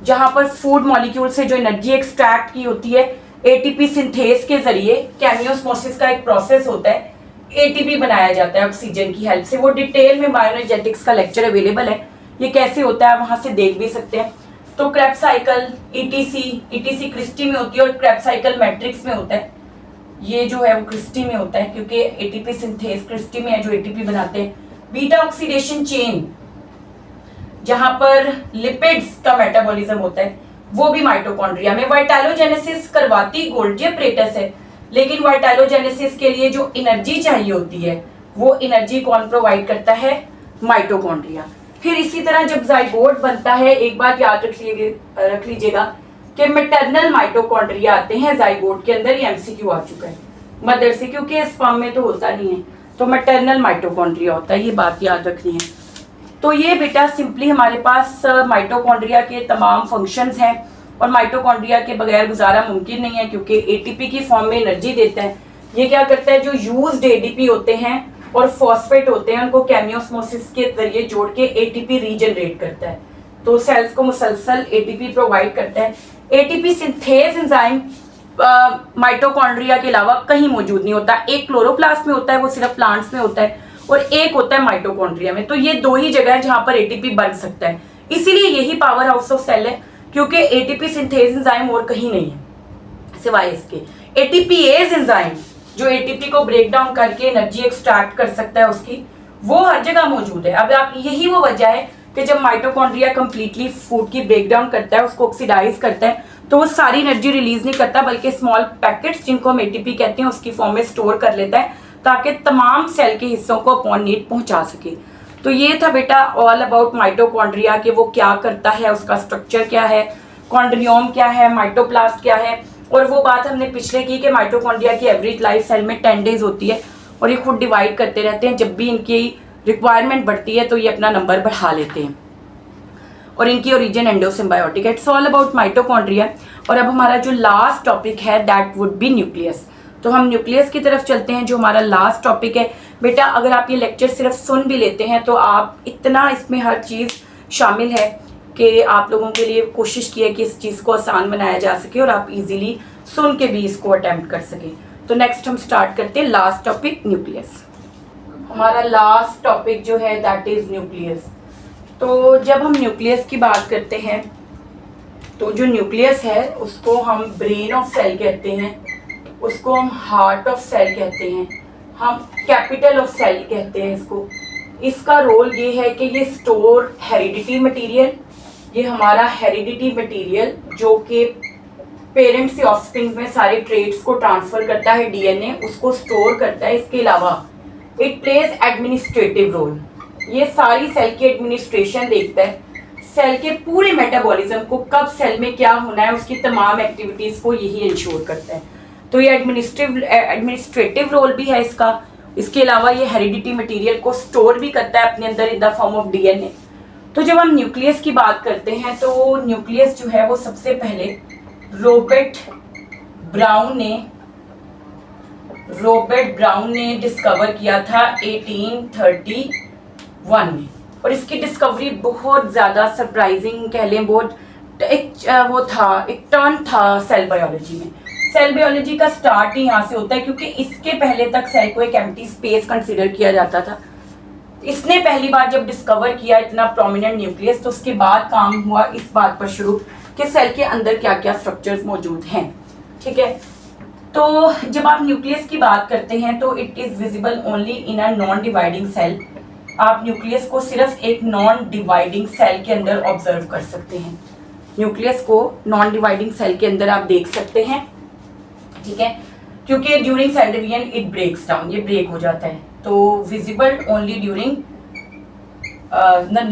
जहां पर फूड मॉलिक्यूल से जो एनर्जी एक्सट्रैक्ट की होती है एटीपी सिंथेज के जरिए, केमियोस्मोसिस का एक प्रोसेस होता है, एटीपी बनाया जाता है ऑक्सीजन की हेल्प से। वो डिटेल में बायोएनर्जेटिक्स का लेक्चर अवेलेबल है, ये कैसे होता है वहां से देख भी सकते हैं। तो क्रेब्स साइकिल ईटीसी क्रिस्टी में होती है और क्रेब्स साइकिल मैट्रिक्स में होता है। ये जो है वो क्रिस्टी में होता है क्योंकि एटीपी सिंथेज क्रिस्टी में है जो एटीपी बनाते हैं। बीटा ऑक्सीडेशन चेन, जहां पर लिपिड्स का मेटाबॉलिज्म होता है, वो भी माइटोकॉन्ड्रिया में। वाइटालोजेनेसिस करवाती गोल्जी अपरेटस है, लेकिन वाइटालोजेनेसिस के लिए जो एनर्जी चाहिए होती है वो एनर्जी कौन प्रोवाइड करता है, माइटोकॉन्ड्रिया। फिर इसी तरह जब जाइगोट बनता है, एक बात याद रख लीजिएगा कि मैटरनल माइटोकॉन्ड्रिया आते हैं जाइगोट के अंदर। ये एमसीक्यू आ चुका है मदर से, क्योंकि स्पर्म में तो होता नहीं है, तो मैटरनल माइटोकॉन्ड्रिया होता है, ये बात याद रखनी है। तो ये बेटा सिंपली हमारे पास माइटोकॉन्ड्रिया के तमाम फंक्शंस हैं, और माइटोकॉन्ड्रिया के बगैर गुजारा मुमकिन नहीं है क्योंकि एटीपी की फॉर्म में एनर्जी देता है। ये क्या करता है, जो यूज्ड एडीपी होते हैं और फॉस्फेट होते हैं उनको केमियोस्मोसिस के जरिए जोड़ के एटीपी रीजनरेट करता है, तो सेल्स को मुसलसल एटीपी प्रोवाइड करता है। एटीपी सिंथेज एंजाइम माइटोकॉन्ड्रिया के अलावा कहीं मौजूद नहीं होता। एक क्लोरोप्लास्ट में होता है, वो सिर्फ प्लांट्स में होता है, और एक होता है माइटोकॉन्ड्रिया में। तो ये दो ही जगह है जहां पर एटीपी बन सकता है, इसीलिए यही पावर हाउस ऑफ सेल है, क्योंकि एटीपी सिंथेज एंजाइम और कहीं नहीं है सिवाय इसके। एटीपीएज एंजाइम जो एटीपी को ब्रेक डाउन करके एनर्जी एक्सट्रैक्ट कर सकता है उसकी, वो हर जगह मौजूद है। अब आप यही वो वजह है कि जब माइटोकॉन्ड्रिया कंप्लीटली फूड की ब्रेक डाउन करता है, उसको ऑक्सीडाइज करता है, तो वो सारी एनर्जी रिलीज नहीं करता, बल्कि स्मॉल पैकेट्स जिनको हम एटीपी कहते हैं उसकी फॉर्म में स्टोर कर लेता है, ताकि तमाम सेल के हिस्सों को अपॉन नीड पहुंचा सके। तो ये था बेटा ऑल अबाउट माइटोकॉन्ड्रिया के वो क्या करता है, उसका स्ट्रक्चर क्या है, कॉन्ड्रियोम क्या है, माइटोप्लास्ट क्या है। और वो बात हमने पिछले की कि माइटोकॉन्ड्रिया की एवरेज लाइफ सेल में 10 डेज होती है, और ये खुद डिवाइड करते रहते हैं। जब भी इनकी रिक्वायरमेंट बढ़ती है तो ये अपना नंबर बढ़ा लेते हैं, और इनकी ओरिजिन एंडोसिम्बायोटिक है। It's all about mitochondria. और अब हमारा जो लास्ट टॉपिक है दैट वुड बी न्यूक्लियस। तो हम न्यूक्लियस की तरफ चलते हैं, जो हमारा लास्ट टॉपिक है। बेटा अगर आप ये लेक्चर सिर्फ सुन भी लेते हैं तो आप इतना इसमें हर चीज़ शामिल है कि आप लोगों के लिए कोशिश की है कि इस चीज़ को आसान बनाया जा सके और आप इजीली सुन के भी इसको अटेम्प्ट कर सकें। तो नेक्स्ट हम स्टार्ट करते हैं लास्ट टॉपिक, न्यूक्लियस। हमारा लास्ट टॉपिक जो है दैट इज़ न्यूक्लियस। तो जब हम न्यूक्लियस की बात करते हैं तो जो न्यूक्लियस है उसको हम ब्रेन ऑफ सेल कहते हैं, उसको हम हार्ट ऑफ सेल कहते हैं, हम कैपिटल ऑफ सेल कहते हैं इसको। इसका रोल ये है कि ये स्टोर हेरिडिटी मटेरियल, ये हमारा हेरिडिटी मटेरियल जो कि पेरेंट से ऑफस्प्रिंग में सारे ट्रेट्स को ट्रांसफर करता है, डीएनए उसको स्टोर करता है। इसके अलावा इट प्लेज एडमिनिस्ट्रेटिव रोल, ये सारी सेल की एडमिनिस्ट्रेशन देखता है, सेल के पूरे मेटाबॉलिज्म को कब सेल में क्या होना है उसकी तमाम एक्टिविटीज को यही इंश्योर करता है। तो ये एडमिनिस्ट्रेटिव रोल भी है इसका। इसके अलावा ये हेरिडिटी मटेरियल को स्टोर भी करता है अपने अंदर इन द फॉर्म ऑफ डीएनए। तो जब हम न्यूक्लियस की बात करते हैं तो न्यूक्लियस जो है वो सबसे पहले रॉबर्ट ब्राउन ने डिस्कवर किया था 1831 में, और इसकी डिस्कवरी बहुत ज़्यादा सरप्राइजिंग कह लें, बहुत एक टर्न था सेल बायोलॉजी में। सेल बायोलॉजी का स्टार्ट ही यहाँ से होता है, क्योंकि इसके पहले तक सेल को एक एम्प्टी स्पेस कंसिडर किया जाता था। इसने पहली बार जब डिस्कवर किया इतना प्रोमिनेंट न्यूक्लियस, तो उसके बाद काम हुआ इस बात पर शुरू कि सेल के अंदर क्या क्या स्ट्रक्चर्स मौजूद हैं। ठीक है, तो जब आप न्यूक्लियस की बात करते हैं तो it is visible only in a non dividing cell. आप न्यूक्लियस को सिर्फ एक नॉन डिवाइडिंग सेल के अंदर ऑब्जर्व कर सकते हैं। न्यूक्लियस को नॉन डिवाइडिंग सेल के अंदर आप देख सकते हैं। ठीक है, क्योंकि during cell division it breaks down, ये ब्रेक हो जाता है, तो visible only during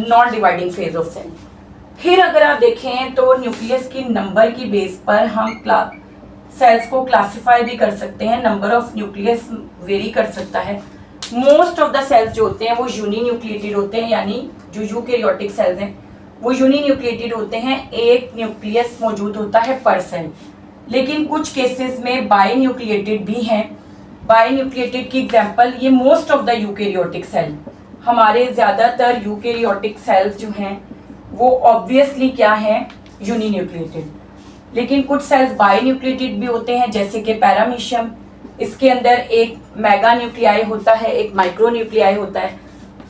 non dividing phase of cell. फिर अगर आप देखें तो न्यूक्लियस की नंबर की बेस पर हम सेल्स को क्लासिफाई भी कर सकते हैं। नंबर ऑफ न्यूक्लियस वेरी कर सकता है। मोस्ट ऑफ द सेल्स जो होते हैं वो यूनिन्यूक्लिएटेड होते हैं, यानी जो यूकैरियोटिक सेल्स हैं वो यूनिन्यूक्लिएटेड होते हैं। एक न्यूक्लियस मौजूद होता है पर सेल, लेकिन कुछ केसेस में बाई न्यूक्लिएटेड भी हैं। बाई न्यूक्लिएटेड की एग्जांपल ये most of the eukaryotic cell, हमारे ज़्यादातर यूकैरियोटिक सेल्स जो हैं वो ऑब्वियसली क्या हैं, यूनिन्यूक्लिएटेड। लेकिन कुछ सेल्स बाई न्यूक्लिएटेड भी होते हैं, जैसे कि पैरामीशियम, इसके अंदर एक मेगा न्यूक्लियाई होता है, एक माइक्रो न्यूक्लियाई होता है।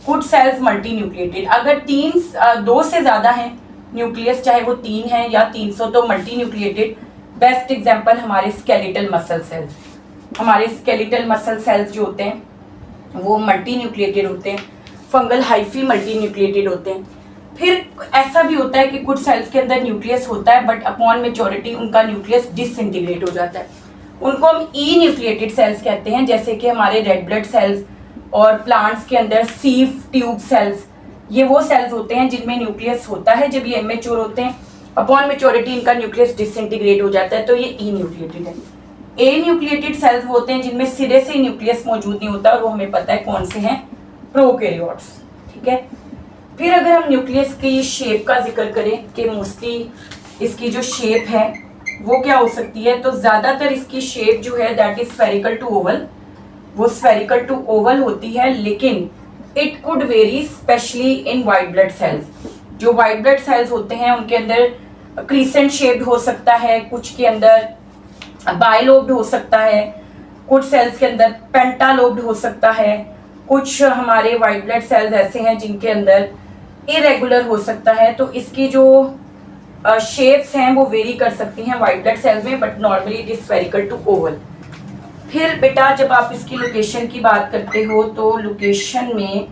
कुछ सेल्स मल्टी न्यूक्लिएटेड, अगर दो से ज़्यादा हैं न्यूक्लियस, चाहे वो 3 है या 300, तो मल्टी न्यूक्लिएटेड। बेस्ट एग्जांपल हमारे स्केलेटल मसल सेल्स, हमारे स्केलेटल मसल सेल्स जो होते हैं वो मल्टी न्यूक्लिएटेड होते हैं। फंगल हाइफी मल्टी न्यूक्लिएटेड होते हैं। फिर ऐसा भी होता है कि कुछ सेल्स के अंदर न्यूक्लियस होता है बट अपॉन मेच्योरिटी उनका न्यूक्लियस डिसइंटीग्रेट हो जाता है, उनको हम ई न्यूक्लिएटेड सेल्स कहते हैं, जैसे कि हमारे रेड ब्लड सेल्स और प्लांट्स के अंदर सीफ ट्यूब सेल्स। ये वो सेल्स होते हैं जिनमें न्यूक्लियस होता है, जब ये इमेच्योर होते हैं अपॉन मेच्योरिटी इनका न्यूक्लियस डिसइंटीग्रेट हो जाता है, तो ये ई न्यूक्लिएटेड है। ए न्यूक्लिएटेड सेल्स होते हैं जिनमें सिरे से न्यूक्लियस मौजूद नहीं होता, और वो हमें पता है कौन से हैं, प्रोकैरियोट्स। ठीक है, फिर अगर हम न्यूक्लियस की शेप का जिक्र करें कि मोस्टली इसकी जो शेप है वो क्या हो सकती है, तो ज़्यादातर इसकी शेप जो है that is spherical to oval, वो स्फेरिकल टू ओवल होती है, लेकिन it could vary specially in white blood cells. जो वाइट ब्लड सेल्स होते हैं उनके अंदर क्रीसेंट शेप्ड हो सकता है, कुछ के अंदर बाइलोब्ड हो सकता है, कुछ सेल्स के अंदर पेंटालोब्ड हो सकता है, कुछ हमारे वाइट ब्लड सेल्स ऐसे हैं जिनके अंदर इरेगुलर हो सकता है। तो इसकी जो शेप्स हैं वो वेरी कर सकती हैं वाइट ब्लड सेल्स में, but normally it is spherical to oval. फिर बेटा जब आप इसकी लोकेशन की बात करते हो तो लोकेशन में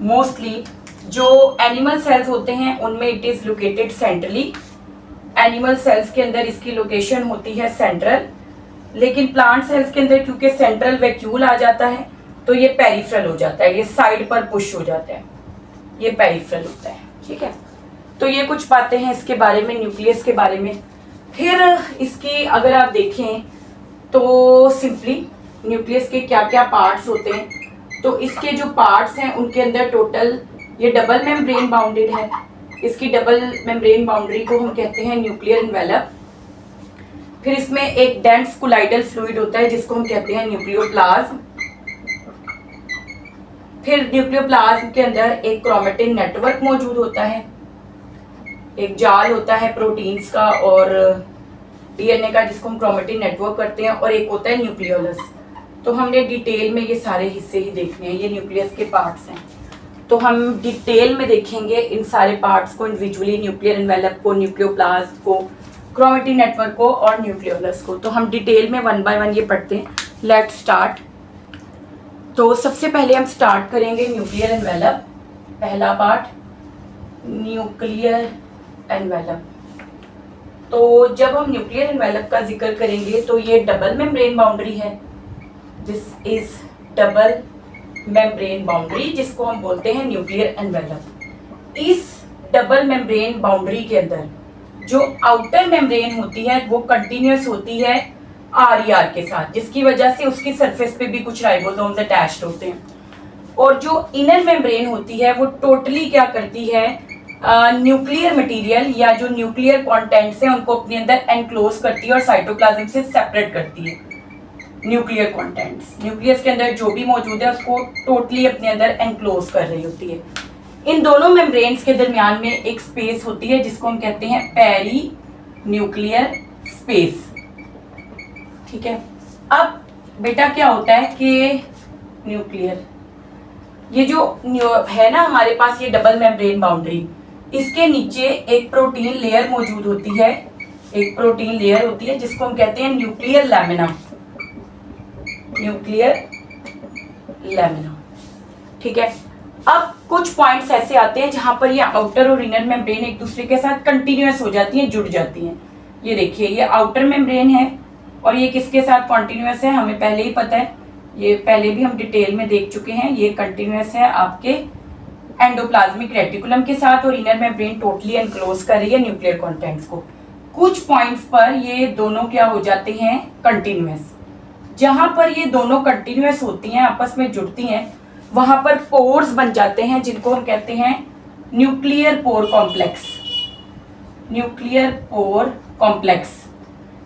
मोस्टली जो एनिमल सेल्स होते हैं उनमें it is located centrally. Animal cells के अंदर इसकी लोकेशन होती है सेंट्रल, लेकिन प्लांट सेल्स के अंदर क्योंकि सेंट्रल वैक्यूल आ जाता है तो ये पेरिफेरल हो जाता है, ये साइड पर पुश हो जाता है, ये पेरिफेरल होता है। ठीक है, तो ये कुछ बातें हैं इसके बारे में, न्यूक्लियस के बारे में। फिर इसकी अगर आप देखें तो सिंपली न्यूक्लियस के क्या क्या पार्ट्स होते हैं, तो इसके जो पार्ट्स हैं उनके अंदर टोटल ये डबल मेम्ब्रेन बाउंडेड है। इसकी डबल मेम्ब्रेन बाउंड्री को हम कहते हैं न्यूक्लियर एनवेलप। फिर इसमें एक डेंस कोलाइडल फ्लूइड होता है जिसको हम कहते हैं न्यूक्लियोप्लाज्म। फिर न्यूक्लियोप्लाज्म के अंदर एक क्रोमेटिन नेटवर्क मौजूद होता है, एक जाल होता है प्रोटीन्स का और डीएनए का जिसको हम क्रोमेटिन नेटवर्क करते हैं, और एक होता है न्यूक्लियोलस। तो हमने डिटेल में ये सारे हिस्से ही देखने हैं, ये न्यूक्लियस के पार्ट्स हैं, तो हम डिटेल में देखेंगे इन सारे पार्ट्स को इंडिविजुअली, न्यूक्लियर एनवेलप को, न्यूक्लियोप्लाज्म को, क्रोमेटिन नेटवर्क को और न्यूक्लियोलस को। तो हम डिटेल में 1 बाय 1 ये पढ़ते हैं। Let's start. तो सबसे पहले हम स्टार्ट करेंगे न्यूक्लियर एनवेलप। पहला पार्ट न्यूक्लियर एनवेलप। तो जब हम न्यूक्लियर एनवेलप का जिक्र करेंगे तो ये डबल मेम्ब्रेन बाउंड्री है, this is double membrane boundary जिसको हम बोलते हैं न्यूक्लियर एनवेलप। इस डबल मेम्ब्रेन बाउंड्री के अंदर जो आउटर मेम्ब्रेन होती है वो कंटिन्यूस होती है आरईआर के साथ, जिसकी वजह से उसकी सरफेस पे भी कुछ राइबोसोम्स अटैच्ड होते हैं। और जो इनर मेम्ब्रेन होती है वो टोटली क्या करती है, न्यूक्लियर मटेरियल या जो न्यूक्लियर कंटेंट्स हैं उनको अपने अंदर एनक्लोज करती है और साइटोप्लाज्म से सेपरेट करती है। न्यूक्लियर कंटेंट्स न्यूक्लियस के अंदर जो भी मौजूद है उसको टोटली अपने अंदर एनक्लोज कर रही होती है। इन दोनों मेम्ब्रेन्स के दरमियान में एक स्पेस होती है जिसको हम कहते हैं पेरी न्यूक्लियर स्पेस। ठीक है। अब बेटा क्या होता है कि न्यूक्लियर, ये जो है ना हमारे पास, ये डबल मेम्ब्रेन बाउंड्री, इसके नीचे एक प्रोटीन लेयर मौजूद होती है, एक प्रोटीन लेयर होती है जिसको हम कहते हैं न्यूक्लियर लैमिना, न्यूक्लियर लैमिना। ठीक है। अब कुछ पॉइंट्स ऐसे आते हैं जहां पर ये आउटर और इनर मेम्ब्रेन एक दूसरे के साथ कंटिन्यूअस हो जाती हैं, जुड़ जाती हैं। ये देखिए, ये आउटर मेम्ब्रेन है और ये किसके साथ कॉन्टिन्यूअस है, हमें पहले ही पता है, ये पहले भी हम डिटेल में देख चुके हैं। ये कंटिन्यूअस है आपके एंडोप्लाज्मिक रेटिकुलम के साथ और इनर मेम्ब्रेन टोटली एनक्लोज कर रही है न्यूक्लियर कंटेंट्स को। कुछ पॉइंट्स पर ये दोनों क्या हो जाते हैं, कंटिन्यूअस। जहां पर ये दोनों कंटिन्यूअस होती हैं, आपस में जुड़ती हैं, वहां पर पोर्स बन जाते हैं जिनको हम कहते हैं nuclear pore complex, nuclear pore complex.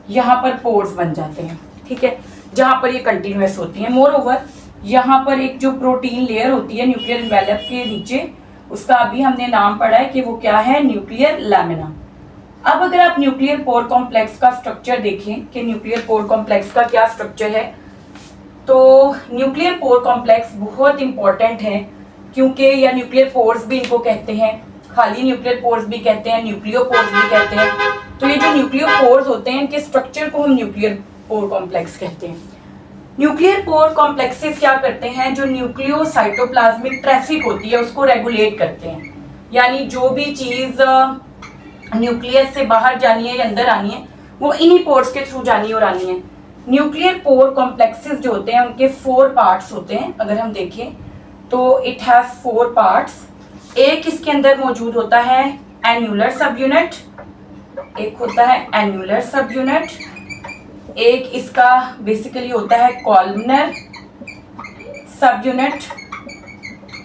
यहाँ पर पोर्स बन जाते हैं, ठीक है, जहां पर ये कंटिन्यूअस होती हैं। मोर ओवर यहाँ पर एक जो प्रोटीन लेयर होती है न्यूक्लियर एनवेलप के नीचे, उसका अभी हमने नाम पढ़ा है कि वो क्या है, न्यूक्लियर लैमिना। अब अगर आप न्यूक्लियर पोर कॉम्प्लेक्स का स्ट्रक्चर देखें कि न्यूक्लियर पोर कॉम्प्लेक्स का क्या स्ट्रक्चर है, तो न्यूक्लियर पोर कॉम्प्लेक्स बहुत इंपॉर्टेंट है, क्योंकि या न्यूक्लियर पोर्स भी इनको कहते हैं, खाली न्यूक्लियर पोर्स भी कहते हैं, न्यूक्लियो पोर्स भी कहते हैं। तो ये जो न्यूक्लियो पोर्स होते हैं, इनके स्ट्रक्चर को हम न्यूक्लियर पोर कॉम्प्लेक्स कहते हैं। न्यूक्लियर पोर कॉम्प्लेक्सेस क्या करते हैं, जो न्यूक्लियो साइटोप्लाज्मिक ट्रैफिक होती है उसको रेगुलेट करते हैं। यानी जो भी चीज न्यूक्लियस से बाहर जानी है या अंदर आनी है, वो इन्हीं पोर्स के थ्रू जानी और आनी है। न्यूक्लियर पोर कॉम्प्लेक्सेस जो होते हैं उनके 4 पार्ट्स होते हैं। अगर हम देखें तो इट हैज 4 पार्ट्स। एक इसके अंदर मौजूद होता है एन्युलर सब यूनिट, एक होता है एन्युलर सब यूनिट, एक इसका बेसिकली होता है कॉलमनर सब यूनिट,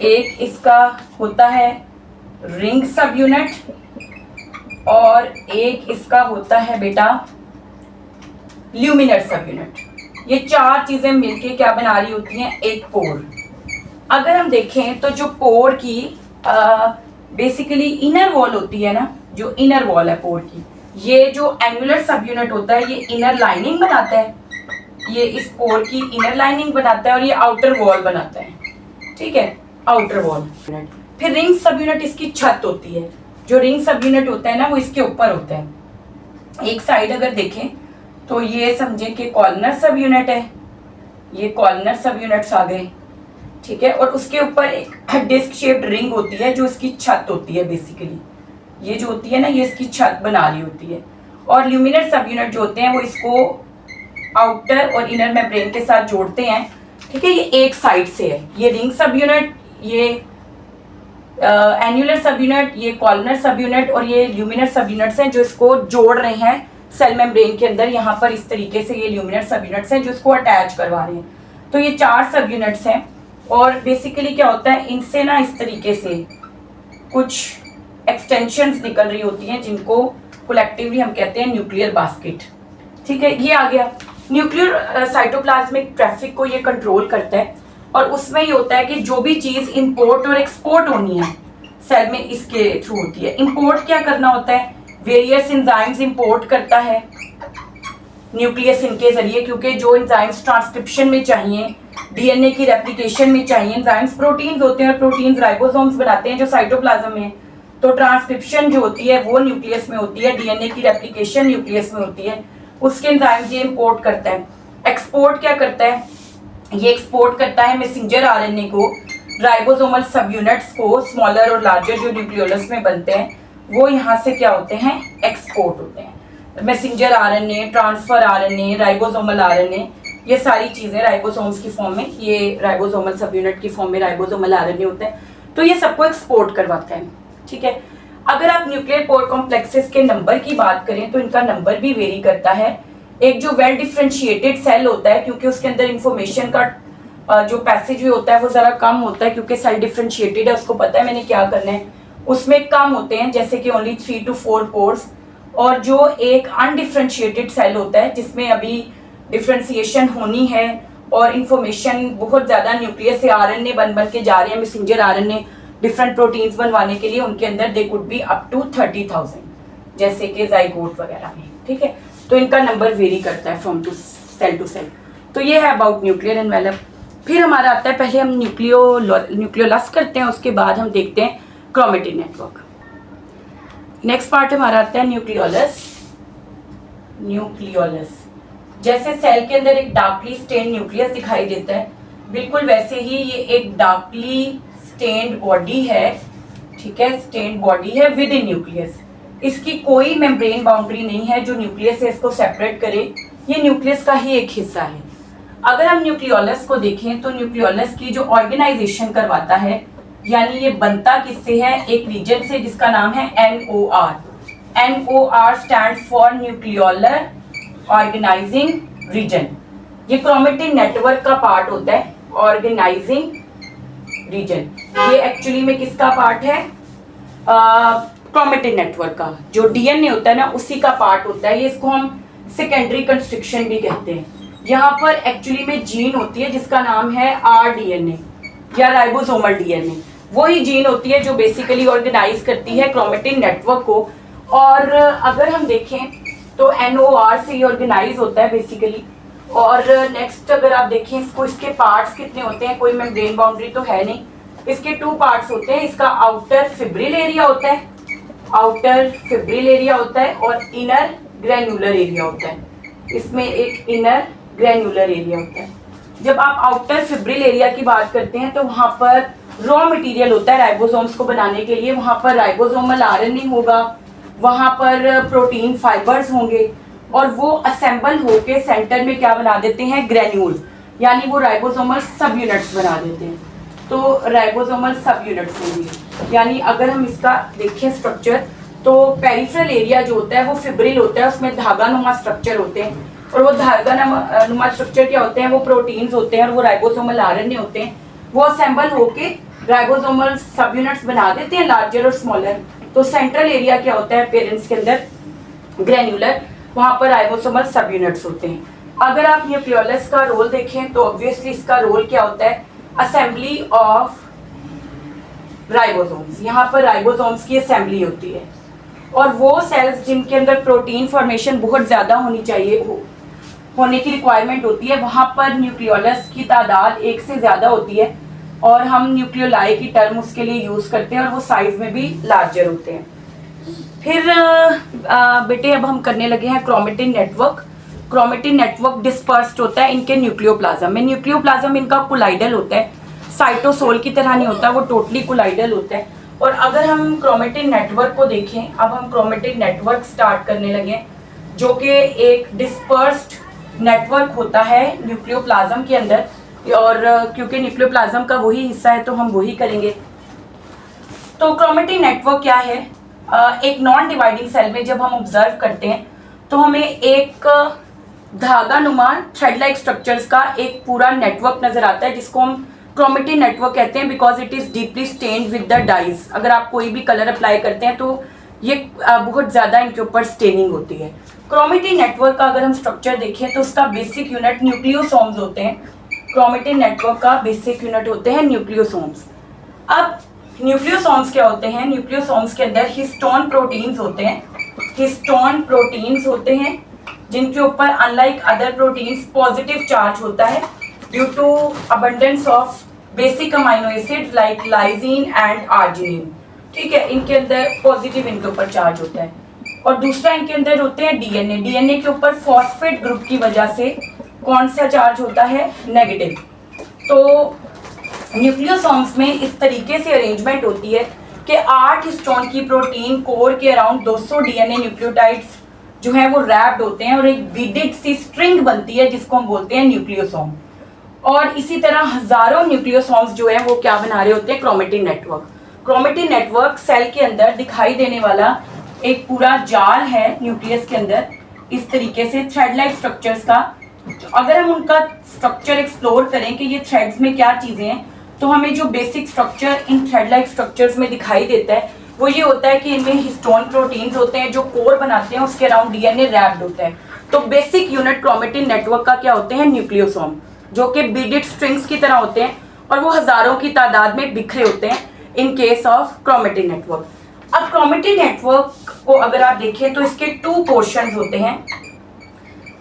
एक इसका होता है रिंग सब यूनिट, और एक इसका होता है बेटा ल्यूमिनर सब यूनिट। ये 4 चीजें मिलके क्या बना रही होती हैं, एक पोर। अगर हम देखें तो जो पोर की बेसिकली इनर वॉल होती है ना, जो इनर वॉल है पोर की, ये जो एन्युलर सब यूनिट होता है ये इनर लाइनिंग बनाता है, ये इस पोर की इनर लाइनिंग बनाता है, और ये आउटर वॉल बनाता है, ठीक है, आउटर वॉल। फिर रिंग सब यूनिट इसकी छत होती है। जो रिंग सब यूनिट होता है ना, वो इसके ऊपर होता है। एक साइड अगर देखें तो ये समझे कि कॉलनर सब यूनिट है, ये कॉलनर सब यूनिट्स आ गए, ठीक है, और उसके ऊपर एक डिस्क शेप्ड रिंग होती है जो इसकी छत होती है। बेसिकली ये जो होती है ना, ये इसकी छत बना रही होती है। और ल्यूमिनर सब यूनिट जो होते हैं वो इसको आउटर और इनर मेम्ब्रेन के साथ जोड़ते हैं, ठीक है। ये एक साइड से है, ये रिंग सब यूनिट, ये एन्युलर सब यूनिट, ये कॉलनर सब यूनिट और ये ल्यूमिनर सब यूनिट्स हैं जो इसको जोड़ रहे हैं सेल मेम्ब्रेन के अंदर। यहाँ पर इस तरीके से ये ल्यूमिनर सब यूनिट्स हैं जो इसको अटैच करवा रहे हैं। तो ये 4 सब यूनिट्स हैं, और बेसिकली क्या होता है, इनसे ना इस तरीके से कुछ एक्सटेंशंस निकल रही होती हैं जिनको कलेक्टिवली हम कहते हैं न्यूक्लियर बास्केट, ठीक है। ये आ गया। न्यूक्लियर साइटोप्लाज्मिक ट्रैफिक को ये कंट्रोल करता है, और उसमें ये होता है कि जो भी चीज इंपोर्ट और एक्सपोर्ट होनी है सेल में, इसके थ्रू होती है। इंपोर्ट क्या करना होता है, वेरियस एंजाइम्स इंपोर्ट करता है न्यूक्लियस इनके जरिए, क्योंकि जो एंजाइम्स ट्रांसक्रिप्शन में चाहिए, डीएनए की रेप्लिकेशन में चाहिए, एंजाइम्स प्रोटीन्स होते हैं और प्रोटीन्स राइबोसोम्स बनाते हैं जो साइटोप्लाज्म में। तो ट्रांसक्रिप्शन जो होती है वो न्यूक्लियस में होती है, डीएनए की रेप्लिकेशन न्यूक्लियस में होती है, उसके एंजाइम्स ये इंपोर्ट करता है। एक्सपोर्ट क्या करता है, ये एक्सपोर्ट करता है मैसेंजर आरएनए को, राइबोसोमल सब यूनिट्स को, स्मॉलर और लार्जर जो न्यूक्लियोलस में बनते हैं वो यहाँ से क्या होते हैं, एक्सपोर्ट होते हैं। Messenger RNA, transfer RNA, ribosomal RNA, ये सारी चीजें राइबोसोम्स की फॉर्म में, ये राइबोसोमल सब यूनिट की फॉर्म में राइबोसोमल आरएनए होते हैं। तो ये सबको एक्सपोर्ट करवाता है, ठीक है। अगर आप न्यूक्लियर पोर कॉम्प्लेक्सेस के नंबर की बात करें तो इनका नंबर भी वेरी करता है। एक जो वेल डिफरेंशिएटेड सेल होता है, क्योंकि उसके अंदर इंफॉर्मेशन का जो पैसेज होता है वो जरा कम होता है, क्योंकि सेल डिफरेंशिएटेड है, उसको पता है मैंने क्या करना है, उसमें कम होते हैं, जैसे कि ओनली 3 to 4 पोर्स। और जो एक अनडिफरेंशिएटेड सेल होता है जिसमें अभी डिफरेंशिएशन होनी है और इंफॉर्मेशन बहुत ज्यादा न्यूक्लियस से आरएनए बन के जा रहे हैं, मैसेंजर आरएनए डिफरेंट प्रोटीन्स बनवाने के लिए, उनके अंदर they could be up to 30,000, जैसे कि जाइगोट वगैरह में, ठीक है। तो इनका नंबर वेरी करता है फ्रॉम सेल टू सेल। तो ये है अबाउट न्यूक्लियर एनवेलप। फिर हमारा आता है, पहले हम न्यूक्लियोलस करते हैं, उसके बाद हम देखते हैं क्रोमेटिन नेटवर्क। नेक्स्ट पार्ट हमारा आता है न्यूक्लियोलस। न्यूक्लियोलस जैसे सेल के अंदर एक डार्कली स्टेन्ड न्यूक्लियस दिखाई देता है, बिल्कुल वैसे ही ये एक डार्कली स्टेन्ड बॉडी है, ठीक है, स्टेन्ड बॉडी है विद इन न्यूक्लियस। इसकी कोई मेम्ब्रेन बाउंड्री नहीं है जो न्यूक्लियस से इसको सेपरेट करे, ये न्यूक्लियस का ही एक हिस्सा है। अगर हम न्यूक्लियोलस को देखें तो न्यूक्लियोलस की जो ऑर्गेनाइजेशन करवाता है, यानी ये बनता किससे है, एक रीजन से जिसका नाम है NOR। NOR stands for nucleolar organising region. ये क्रोमेटिन नेटवर्क का पार्ट होता है, ऑर्गेनाइजिंग रीजन। ये एक्चुअली में किसका पार्ट है, क्रोमेटिन नेटवर्क का। जो DNA होता है ना, उसी का पार्ट होता है ये। इसको हम सेकेंडरी कंस्ट्रक्शन भी कहते हैं। यहाँ पर एक्चुअली में जीन होती है जिसका नाम है rDNA या राइबोसोमल DNA। वही जीन होती है जो बेसिकली ऑर्गेनाइज करती है क्रोमेटिन नेटवर्क को। और अगर हम देखें तो NOR से ये ऑर्गेनाइज होता है बेसिकली। और नेक्स्ट अगर आप देखें इसको, इसके पार्ट्स कितने होते हैं, कोई मेम्ब्रेन बाउंड्री तो है नहीं। इसके 2 पार्ट्स होते हैं, इसका आउटर फिब्रिल एरिया होता है, आउटर फिब्रिल एरिया होता है, और इनर ग्रैन्युलर एरिया होता है। इसमें एक इनर ग्रैन्युलर एरिया होता है। जब आप आउटर फिब्रिल एरिया की बात करते हैं तो वहाँ पर रॉ मटेरियल होता है राइबोसोम्स को बनाने के लिए। वहाँ पर राइबोसोमल RNA होगा, वहाँ पर प्रोटीन फाइबर्स होंगे, और वो असेंबल होके सेंटर में क्या बना देते हैं, ग्रैन्यूल, यानी वो राइबोसोमल सब यूनिट्स बना देते हैं। तो राइबोसोमल सब यूनिट्स होंगे। यानी अगर हम इसका देखें स्ट्रक्चर, तो पेरिफेरल एरिया जो होता है वो फिब्रिल होता है, उसमें धागा नुमा स्ट्रक्चर होते हैं। और वो धागा नुमा स्ट्रक्चर क्या होते हैं, वो प्रोटीन्स होते हैं और वो राइबोसोमल RNA होते हैं। वो असेंबल होके राइबोसोमल सब यूनिट्स बना देते हैं, लार्जर और स्मॉलर। तो सेंट्रल एरिया क्या होता है पेरेंट्स के अंदर, ग्रैन्युलर, वहाँ पर राइबोसोमल सब यूनिट्स होते हैं। अगर आप न्यूक्लियोलस का रोल देखें तो ऑब्वियसली इसका रोल क्या होता है, असेंबली ऑफ राइबोसोम्स। यहाँ पर राइबोसोम्स की असेंबली होती है। और वो सेल्स जिनके अंदर प्रोटीन फॉर्मेशन बहुत ज़्यादा होनी चाहिए, होने की रिक्वायरमेंट होती है, वहाँ पर न्यूक्लियोलस की तादाद 1 से ज़्यादा होती है। और हम न्यूक्लियोलाई की टर्म उसके लिए यूज़ करते हैं, और वो साइज में भी लार्जर होते हैं। फिर बेटे अब हम करने लगे हैं chromatin network. Chromatin network dispersed होता है इनके न्यूक्लियोप्लाज्म में। न्यूक्लियोप्लाज्म इनका कोलाइडल होता है, साइटोसोल की तरह नहीं होता, वो टोटली कोलाइडल होता है। और अगर हम क्रोमेटिन नेटवर्क को देखें, अब हम क्रोमेटिन नेटवर्क स्टार्ट करने लगे, जो कि एक डिस्पर्स्ड नेटवर्क होता है न्यूक्लियोप्लाज्म के अंदर। और क्योंकि न्यूक्लियोप्लाज्म का वही हिस्सा है तो हम वही करेंगे। तो क्रोमेटिन नेटवर्क क्या है, एक नॉन डिवाइडिंग सेल में जब हम ऑब्जर्व करते हैं तो हमें एक धागा नुमा थ्रेड लाइक स्ट्रक्चर्स का एक पूरा नेटवर्क नजर आता है, जिसको हम क्रोमेटिन नेटवर्क कहते हैं, because it is deeply stained with the dyes. अगर आप कोई भी कलर अप्लाई करते हैं तो ये बहुत ज़्यादा इनके ऊपर स्टेनिंग होती है। क्रोमेटिन नेटवर्क का अगर हम स्ट्रक्चर देखें तो उसका बेसिक यूनिट न्यूक्लियोसोम्स होते हैं। क्रोमेटिन नेटवर्क का बेसिक यूनिट होते हैं न्यूक्लियोसोम्स। अब न्यूक्लियोसोम्स क्या होते हैं, न्यूक्लियोसोम्स के अंदर हिस्टोन प्रोटीन्स होते हैं। हिस्टोन प्रोटीन्स होते हैं जिनके ऊपर unlike other proteins positive charge होता है due to abundance of basic amino acids like lysine and arginine. ठीक है, इनके अंदर पॉजिटिव इनके ऊपर चार्ज होता है। और दूसरा इनके अंदर होते हैं DNA। DNA के ऊपर फॉस्फेट ग्रुप की वजह से कौन सा चार्ज होता है, नेगेटिव। तो न्यूक्लियोसोम्स में इस तरीके से अरेंजमेंट होती है कि 8 हिस्टोन की प्रोटीन कोर के अराउंड 200 DNA न्यूक्लियोटाइड्स जो हैं वो रैप्ड होते हैं, और एक बीडेड सी स्ट्रिंग बनती है जिसको हम बोलते हैं न्यूक्लियोसोम। और इसी तरह हजारों न्यूक्लियोसोम्स जो है वो क्या बना रहे होते हैं, chromatin network. Chromatin network cell के अंदर दिखाई देने वाला एक पूरा जाल है न्यूक्लियस के अंदर, इस तरीके से थ्रेड लाइक स्ट्रक्चर्स का। अगर हम उनका स्ट्रक्चर एक्सप्लोर करें कि ये थ्रेड्स में क्या चीज़ें हैं, तो हमें जो basic structure in thread like structures में दिखाई देता है वो ये होता है कि इनमें हिस्टोन प्रोटीन्स होते हैं जो कोर बनाते हैं, उसके अराउंड DNA रैप्ड होता है। तो बेसिक यूनिट क्रोमेटिन नेटवर्क का क्या होते हैं, न्यूक्लियोसोम, जो कि बीडेड स्ट्रिंग्स की तरह होते हैं और वो हजारों की तादाद में बिखरे होते हैं in case of chromatin network. अब क्रोमेटिन नेटवर्क को अगर आप देखें तो इसके 2 पोर्शंस होते हैं।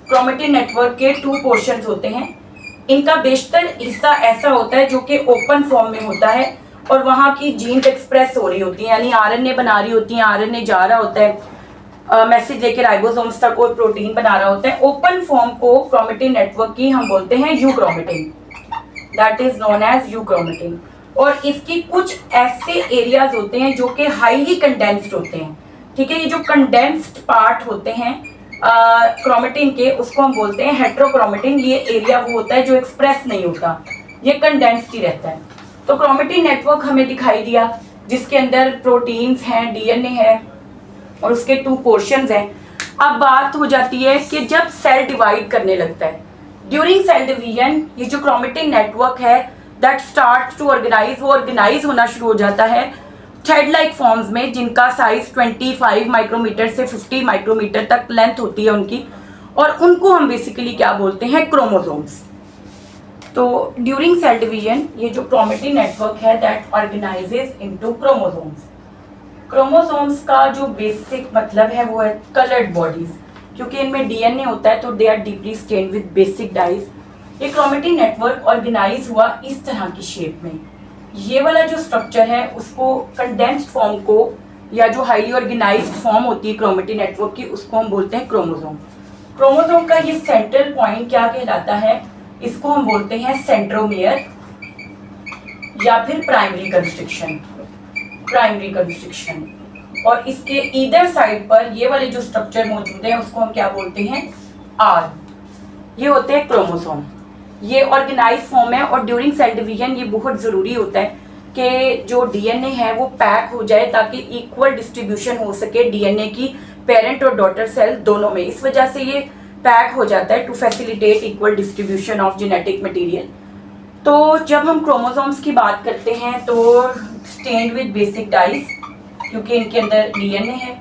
क्रोमेटिन नेटवर्क के 2 पोर्शंस होते हैं। इनका बेशतर हिस्सा ऐसा होता है जो कि ओपन फॉर्म में होता है और वहाँ की जीन्स एक्सप्रेस हो रही होती हैं, यानी आरएनए बना रही होती हैं, आरएनए जा रहा होता है मैसेज लेके राइबोसोम्स तक और प्रोटीन बना रहा होता है। ओपन फॉर्म को क्रोमेटिन नेटवर्क की हम बोलते हैं euchromatin, that is known as euchromatin. और इसकी कुछ ऐसे एरियाज होते हैं जो कि हाईली कंडेंस्ड होते हैं, ठीक है। ये जो कंडेंस्ड पार्ट होते हैं क्रोमेटिन के, उसको हम बोलते हैं हेट्रोक्रोमेटिन। ये एरिया वो होता है जो एक्सप्रेस नहीं होता, ये कंडेंस्ड ही रहता है। तो क्रोमेटिन नेटवर्क हमें दिखाई दिया जिसके अंदर प्रोटीन्स हैं, डीएनए है और उसके 2 पोर्शंस हैं। अब बात हो जाती है कि जब सेल डिवाइड करने लगता है, ड्यूरिंग सेल डिवीजन ये जो क्रोमेटिन नेटवर्क है दैट स्टार्ट टू ऑर्गेनाइज, वो ऑर्गेनाइज होना शुरू हो जाता है थ्रेड लाइक फॉर्म्स में, जिनका साइज 25 माइक्रोमीटर से 50 माइक्रोमीटर तक लेंथ होती है उनकी, और उनको हम बेसिकली क्या बोलते हैं, क्रोमोसोम्स। तो ड्यूरिंग सेल डिवीजन ये जो क्रोमेटिन नेटवर्क है that organises into chromosomes. Chromosomes का जो बेसिक मतलब है वो है कलर्ड बॉडीज, क्योंकि इनमें डीएनए होता है तो they are deeply stained with basic dyes. ये क्रोमेटिन नेटवर्क ऑर्गेनाइज हुआ इस तरह की शेप में। ये वाला जो स्ट्रक्चर है उसको कंडेंस्ड फॉर्म को, या जो हाईली ऑर्गेनाइज्ड फॉर्म होती है क्रोमेटिन नेटवर्क की, उसको हम बोलते हैं क्रोमोसोम। क्रोमोसोम का ये सेंट्रल पॉइंट क्या कहलाता है, इसको हम बोलते हैं सेंट्रोमियर या फिर प्राइमरी कंस्ट्रिक्शन, प्राइमरी कंस्ट्रिक्शन। और इसके ईदर साइड पर ये वाले जो स्ट्रक्चर मौजूद है उसको हम क्या बोलते हैं, आर। ये होते हैं क्रोमोसोम। ये ऑर्गेनाइज फॉर्म है और ड्यूरिंग सेल डिवीजन ये बहुत ज़रूरी होता है कि जो डीएनए है वो पैक हो जाए ताकि इक्वल डिस्ट्रीब्यूशन हो सके डीएनए की पेरेंट और डॉटर सेल दोनों में। इस वजह से ये पैक हो जाता है to facilitate equal distribution of genetic material. तो जब हम क्रोमोसोम्स की बात करते हैं तो स्टेन्ड विद बेसिक डाइज, क्योंकि इनके अंदर डीएनए है।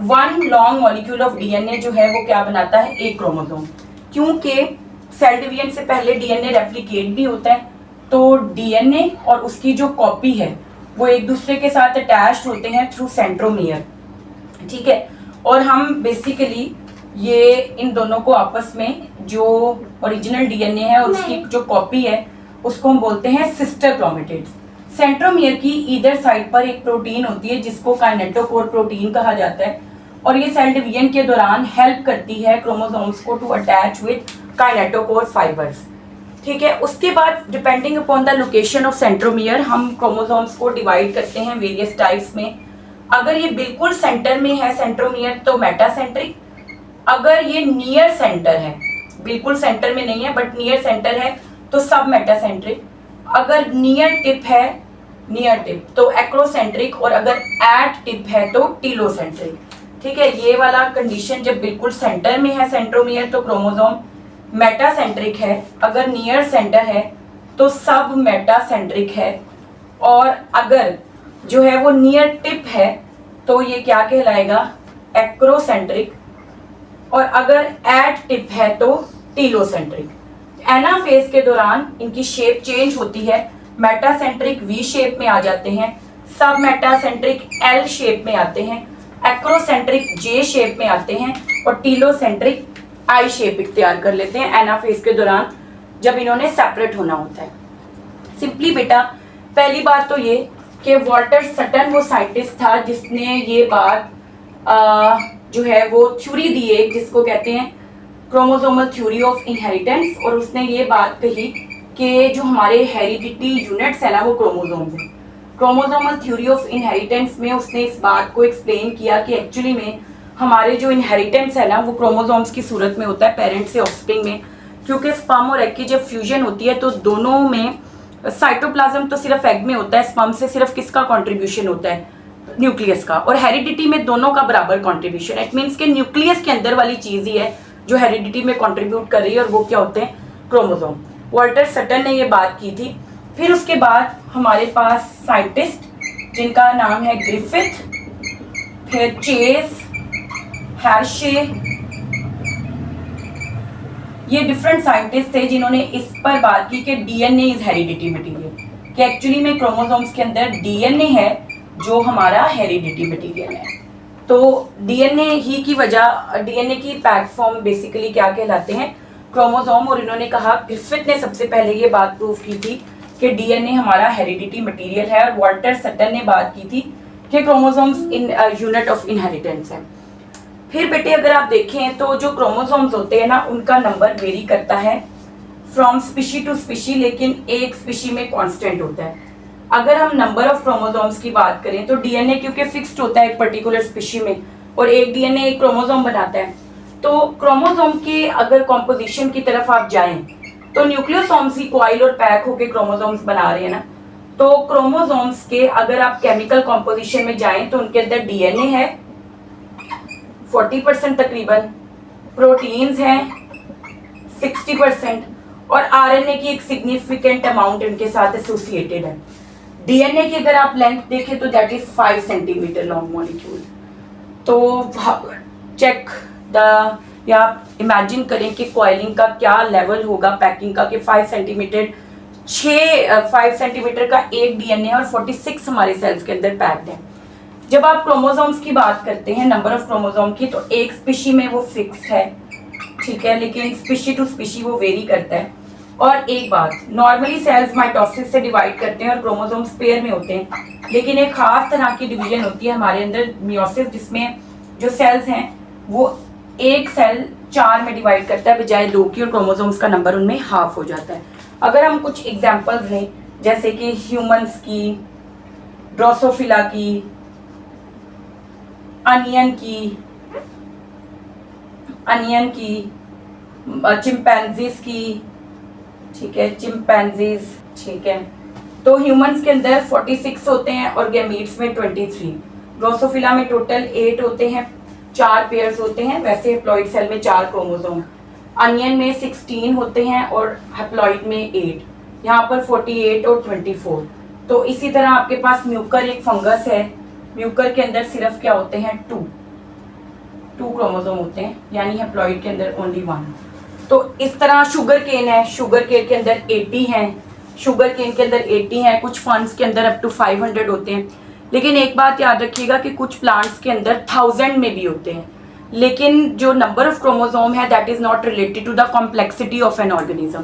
1 लॉन्ग मॉलिक्यूल ऑफ डीएनए जो है वो क्या बनाता है, एक क्रोमोसोम। क्योंकि सेल डिवीजन से पहले डीएनए रेप्लिकेट भी होता है, तो डीएनए और उसकी जो कॉपी है वो एक दूसरे के साथ अटैच्ड होते हैं थ्रू सेंट्रोमियर, ठीक है। और हम बेसिकली ये इन दोनों को आपस में, जो ओरिजिनल डीएनए है और उसकी जो कॉपी है उसको हम बोलते हैं सिस्टर क्रोमेटिड्स। सेंट्रोमियर की ईदर साइड पर एक प्रोटीन होती है जिसको काइनेटोकोर प्रोटीन कहा जाता है, और ये सेल डिवीजन के दौरान हेल्प करती है क्रोमोसोम्स को to attach with kinetochore fibres, ठीक है। उसके बाद depending upon the location of centromere हम क्रोमोसोम्स को डिवाइड करते हैं वेरियस टाइप्स में। अगर ये बिल्कुल सेंटर में है सेंट्रोमियर तो मेटासेंट्रिक, अगर ये नियर सेंटर है, बिल्कुल सेंटर में नहीं है बट नियर सेंटर है तो सब मेटासेंट्रिक, अगर नियर टिप है, नियर टिप तो एक्रोसेंट्रिक, और अगर एट टिप है तो टीलोसेंट्रिक, ठीक है। ये वाला कंडीशन जब बिल्कुल सेंटर में है सेंट्रोमियर तो क्रोमोसोम मेटासेंट्रिक है, अगर नियर सेंटर है तो सब मेटासेंट्रिक है, और अगर जो है वो नियर टिप है तो ये क्या कहलाएगा, एक्रोसेंट्रिक, और अगर एट टिप है तो टीलोसेंट्रिक। एनाफेज के दौरान इनकी शेप चेंज होती है, मेटासेंट्रिक वी शेप में आ जाते हैं, सब मेटासेंट्रिक एल शेप में आते हैं, एक्रोसेंट्रिक जे शेप में आते हैं, और टीलोसेंट्रिक आई शेप इख्तियार कर लेते हैं एनाफेज के दौरान जब इन्होंने सेपरेट होना होता है। सिंपली बेटा पहली बात तो ये कि वॉल्टर सटन वो साइंटिस्ट था जिसने ये बात जो है वो थ्योरी दी है जिसको कहते हैं क्रोमोसोमल थ्योरी ऑफ इनहेरिटेंस, और उसने ये बात कही कि जो हमारे हेरिडिटी यूनिट्स है ना वो क्रोमोसोम्स हैं। क्रोमोसोमल थ्योरी ऑफ इनहेरिटेंस में उसने इस बात को एक्सप्लेन किया कि एक्चुअली में हमारे जो इनहेरिटेंस है ना वो क्रोमोसोम्स की सूरत में होता है पेरेंट से ऑफस्प्रिंग में, क्योंकि स्पर्म और एग की जब फ्यूजन होती है तो दोनों में साइटोप्लाज्म तो सिर्फ एग में होता है, स्पर्म से सिर्फ किसका कंट्रीब्यूशन होता है, न्यूक्लियस का, और हेरिडिटी में दोनों का बराबर कंट्रीब्यूशन। इट मीन्स के न्यूक्लियस के अंदर वाली चीज़ ही है जो हेरिडिटी में कंट्रीब्यूट कर रही है, और वो क्या होते हैं, क्रोमोसोम। वॉल्टर सटन ने ये बात की थी। फिर उसके बाद हमारे पास साइंटिस्ट जिनका नाम है ग्रिफिथ, फिर चेस, हर्शे, ये डिफरेंट साइंटिस्ट थे जिन्होंने इस पर बात की कि डीएनए इज हेरिडिटी मटेरियल, कि एक्चुअली में क्रोमोसोम्स के अंदर डीएनए है जो हमारा हेरिडिटी मटेरियल है, तो डीएनए ही की वजह, डीएनए की पैक फॉर्म बेसिकली क्या कहलाते हैं, क्रोमोसोम। और इन्होंने कहा, ग्रिफिथ ने सबसे पहले ये बात प्रूव की थी कि डीएनए हमारा हेरिडिटी मटेरियल है, और वॉल्टर सटन ने बात की थी कि chromosomes in unit of inheritance है। फिर बेटे अगर आप देखें तो जो क्रोमोसोम्स होते हैं ना, उनका नंबर वेरी करता है फ्रॉम स्पीशी टू स्पीशी, लेकिन एक स्पीशी में कांस्टेंट होता है। अगर हम नंबर ऑफ क्रोमोसोम्स की बात करें तो डीएनए क्योंकि फिक्स्ड होता है एक पर्टिकुलर स्पीशी में, और एक डीएनए एक क्रोमोसोम बनाता है, तो क्रोमोसोम के अगर कॉम्पोजिशन की तरफ आप जाएं तो न्यूक्लियोसोम्स ही कॉइल और पैक होके क्रोमोसोम्स बना रहे हैं ना। तो क्रोमोसोम्स के अगर आप केमिकल कॉम्पोजिशन में जाएं तो उनके अंदर डीएनए है 40% तकरीबन, प्रोटीन्स हैं 60%, और आरएनए की एक सिग्निफिकेंट अमाउंट उनके साथ एसोसिएटेड है। डीएनए की अगर आप लेंथ देखें तो that is 5 centimetre long molecule. तो चेक द, या इमेजिन करें कि कॉइलिंग का क्या लेवल होगा पैकिंग का, कि 5 सेंटीमीटर 5 सेंटीमीटर का एक डीएनए और 46 हमारे सेल्स के अंदर पैक्ड है। जब आप क्रोमोसोम्स की बात करते हैं, नंबर ऑफ क्रोमोसोम की, तो एक स्पीशी में वो फिक्स है, ठीक है, लेकिन स्पीशी टू स्पीशी वो वेरी करता है। और एक बात, नॉर्मली सेल्स माइटोसिस से डिवाइड करते हैं और क्रोमोसोम्स पेयर में होते हैं, लेकिन एक खास तरह की डिवीजन होती है हमारे अंदर मियोसिस, जिसमें जो सेल्स हैं वो एक सेल 4 में डिवाइड करता है बजाय 2 की, और क्रोमोसोम्स का नंबर उनमें हाफ हो जाता है। अगर हम कुछ एग्जांपल्स लें जैसे कि ह्यूमंस की, ड्रोसोफिला की, अनियन की, चिंपैंजीज की, ठीक है, चिंपैंजीज, ठीक है। तो ह्यूमंस के अंदर 46 होते हैं और गैमीट्स में 23। ड्रोसोफिला में टोटल 8 होते हैं, 4 पेयर्स होते हैं, वैसे हैप्लॉइड सेल में 4 क्रोमोसोम। अनियन में 16 होते हैं और हैप्लॉइड में 8, यहाँ पर 48 और 24। तो इसी तरह आपके पास म्यूकर एक फंगस है, म्यूकर के अंदर सिर्फ क्या होते हैं 2 क्रोमोसोम होते हैं, यानी हैप्लॉइड के अंदर ओनली 1। तो इस तरह शुगर केन है, शुगर केन के अंदर 80 हैं, शुगर केन के अंदर 80 हैं, कुछ फंड्स के अंदर अप टू 500 होते हैं। लेकिन एक बात याद रखिएगा कि कुछ प्लांट्स के अंदर 1000 में भी होते हैं, लेकिन जो नंबर ऑफ क्रोमोसोम है that is not related to the complexity of an organism.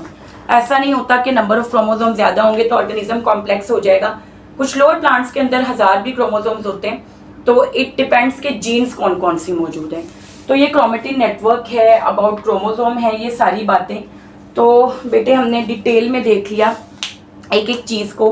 ऐसा नहीं होता कि नंबर ऑफ क्रोमोसोम ज्यादा होंगे तो ऑर्गेनिज्म कॉम्प्लेक्स हो जाएगा। कुछ लोअर प्लांट्स के अंदर 1000 भी क्रोमोसोम्स होते हैं, तो इट डिपेंड्स कि जीन्स कौन कौन सी मौजूद हैं। तो ये क्रोमेटिन नेटवर्क है, अबाउट क्रोमोसोम है, ये सारी बातें तो बेटे हमने डिटेल में देख लिया एक एक चीज़ को।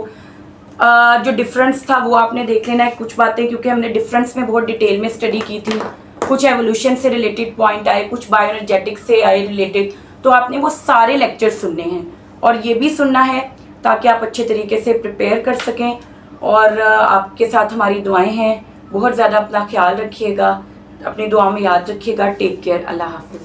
जो डिफरेंस था वो आपने देख लेना है कुछ बातें, क्योंकि हमने डिफरेंस में बहुत डिटेल में स्टडी की थी। कुछ एवोल्यूशन से रिलेटेड पॉइंट आए, कुछ बायोएनर्जेटिक्स से आए रिलेटेड, तो आपने वो सारे लेक्चर सुनने हैं और ये भी सुनना है ताकि आप अच्छे तरीके से प्रिपेयर कर सकें। और आपके साथ हमारी दुआएं हैं, बहुत ज़्यादा अपना ख्याल रखिएगा, अपनी दुआ में याद रखिएगा। टेक केयर, अल्लाह हाफिज़।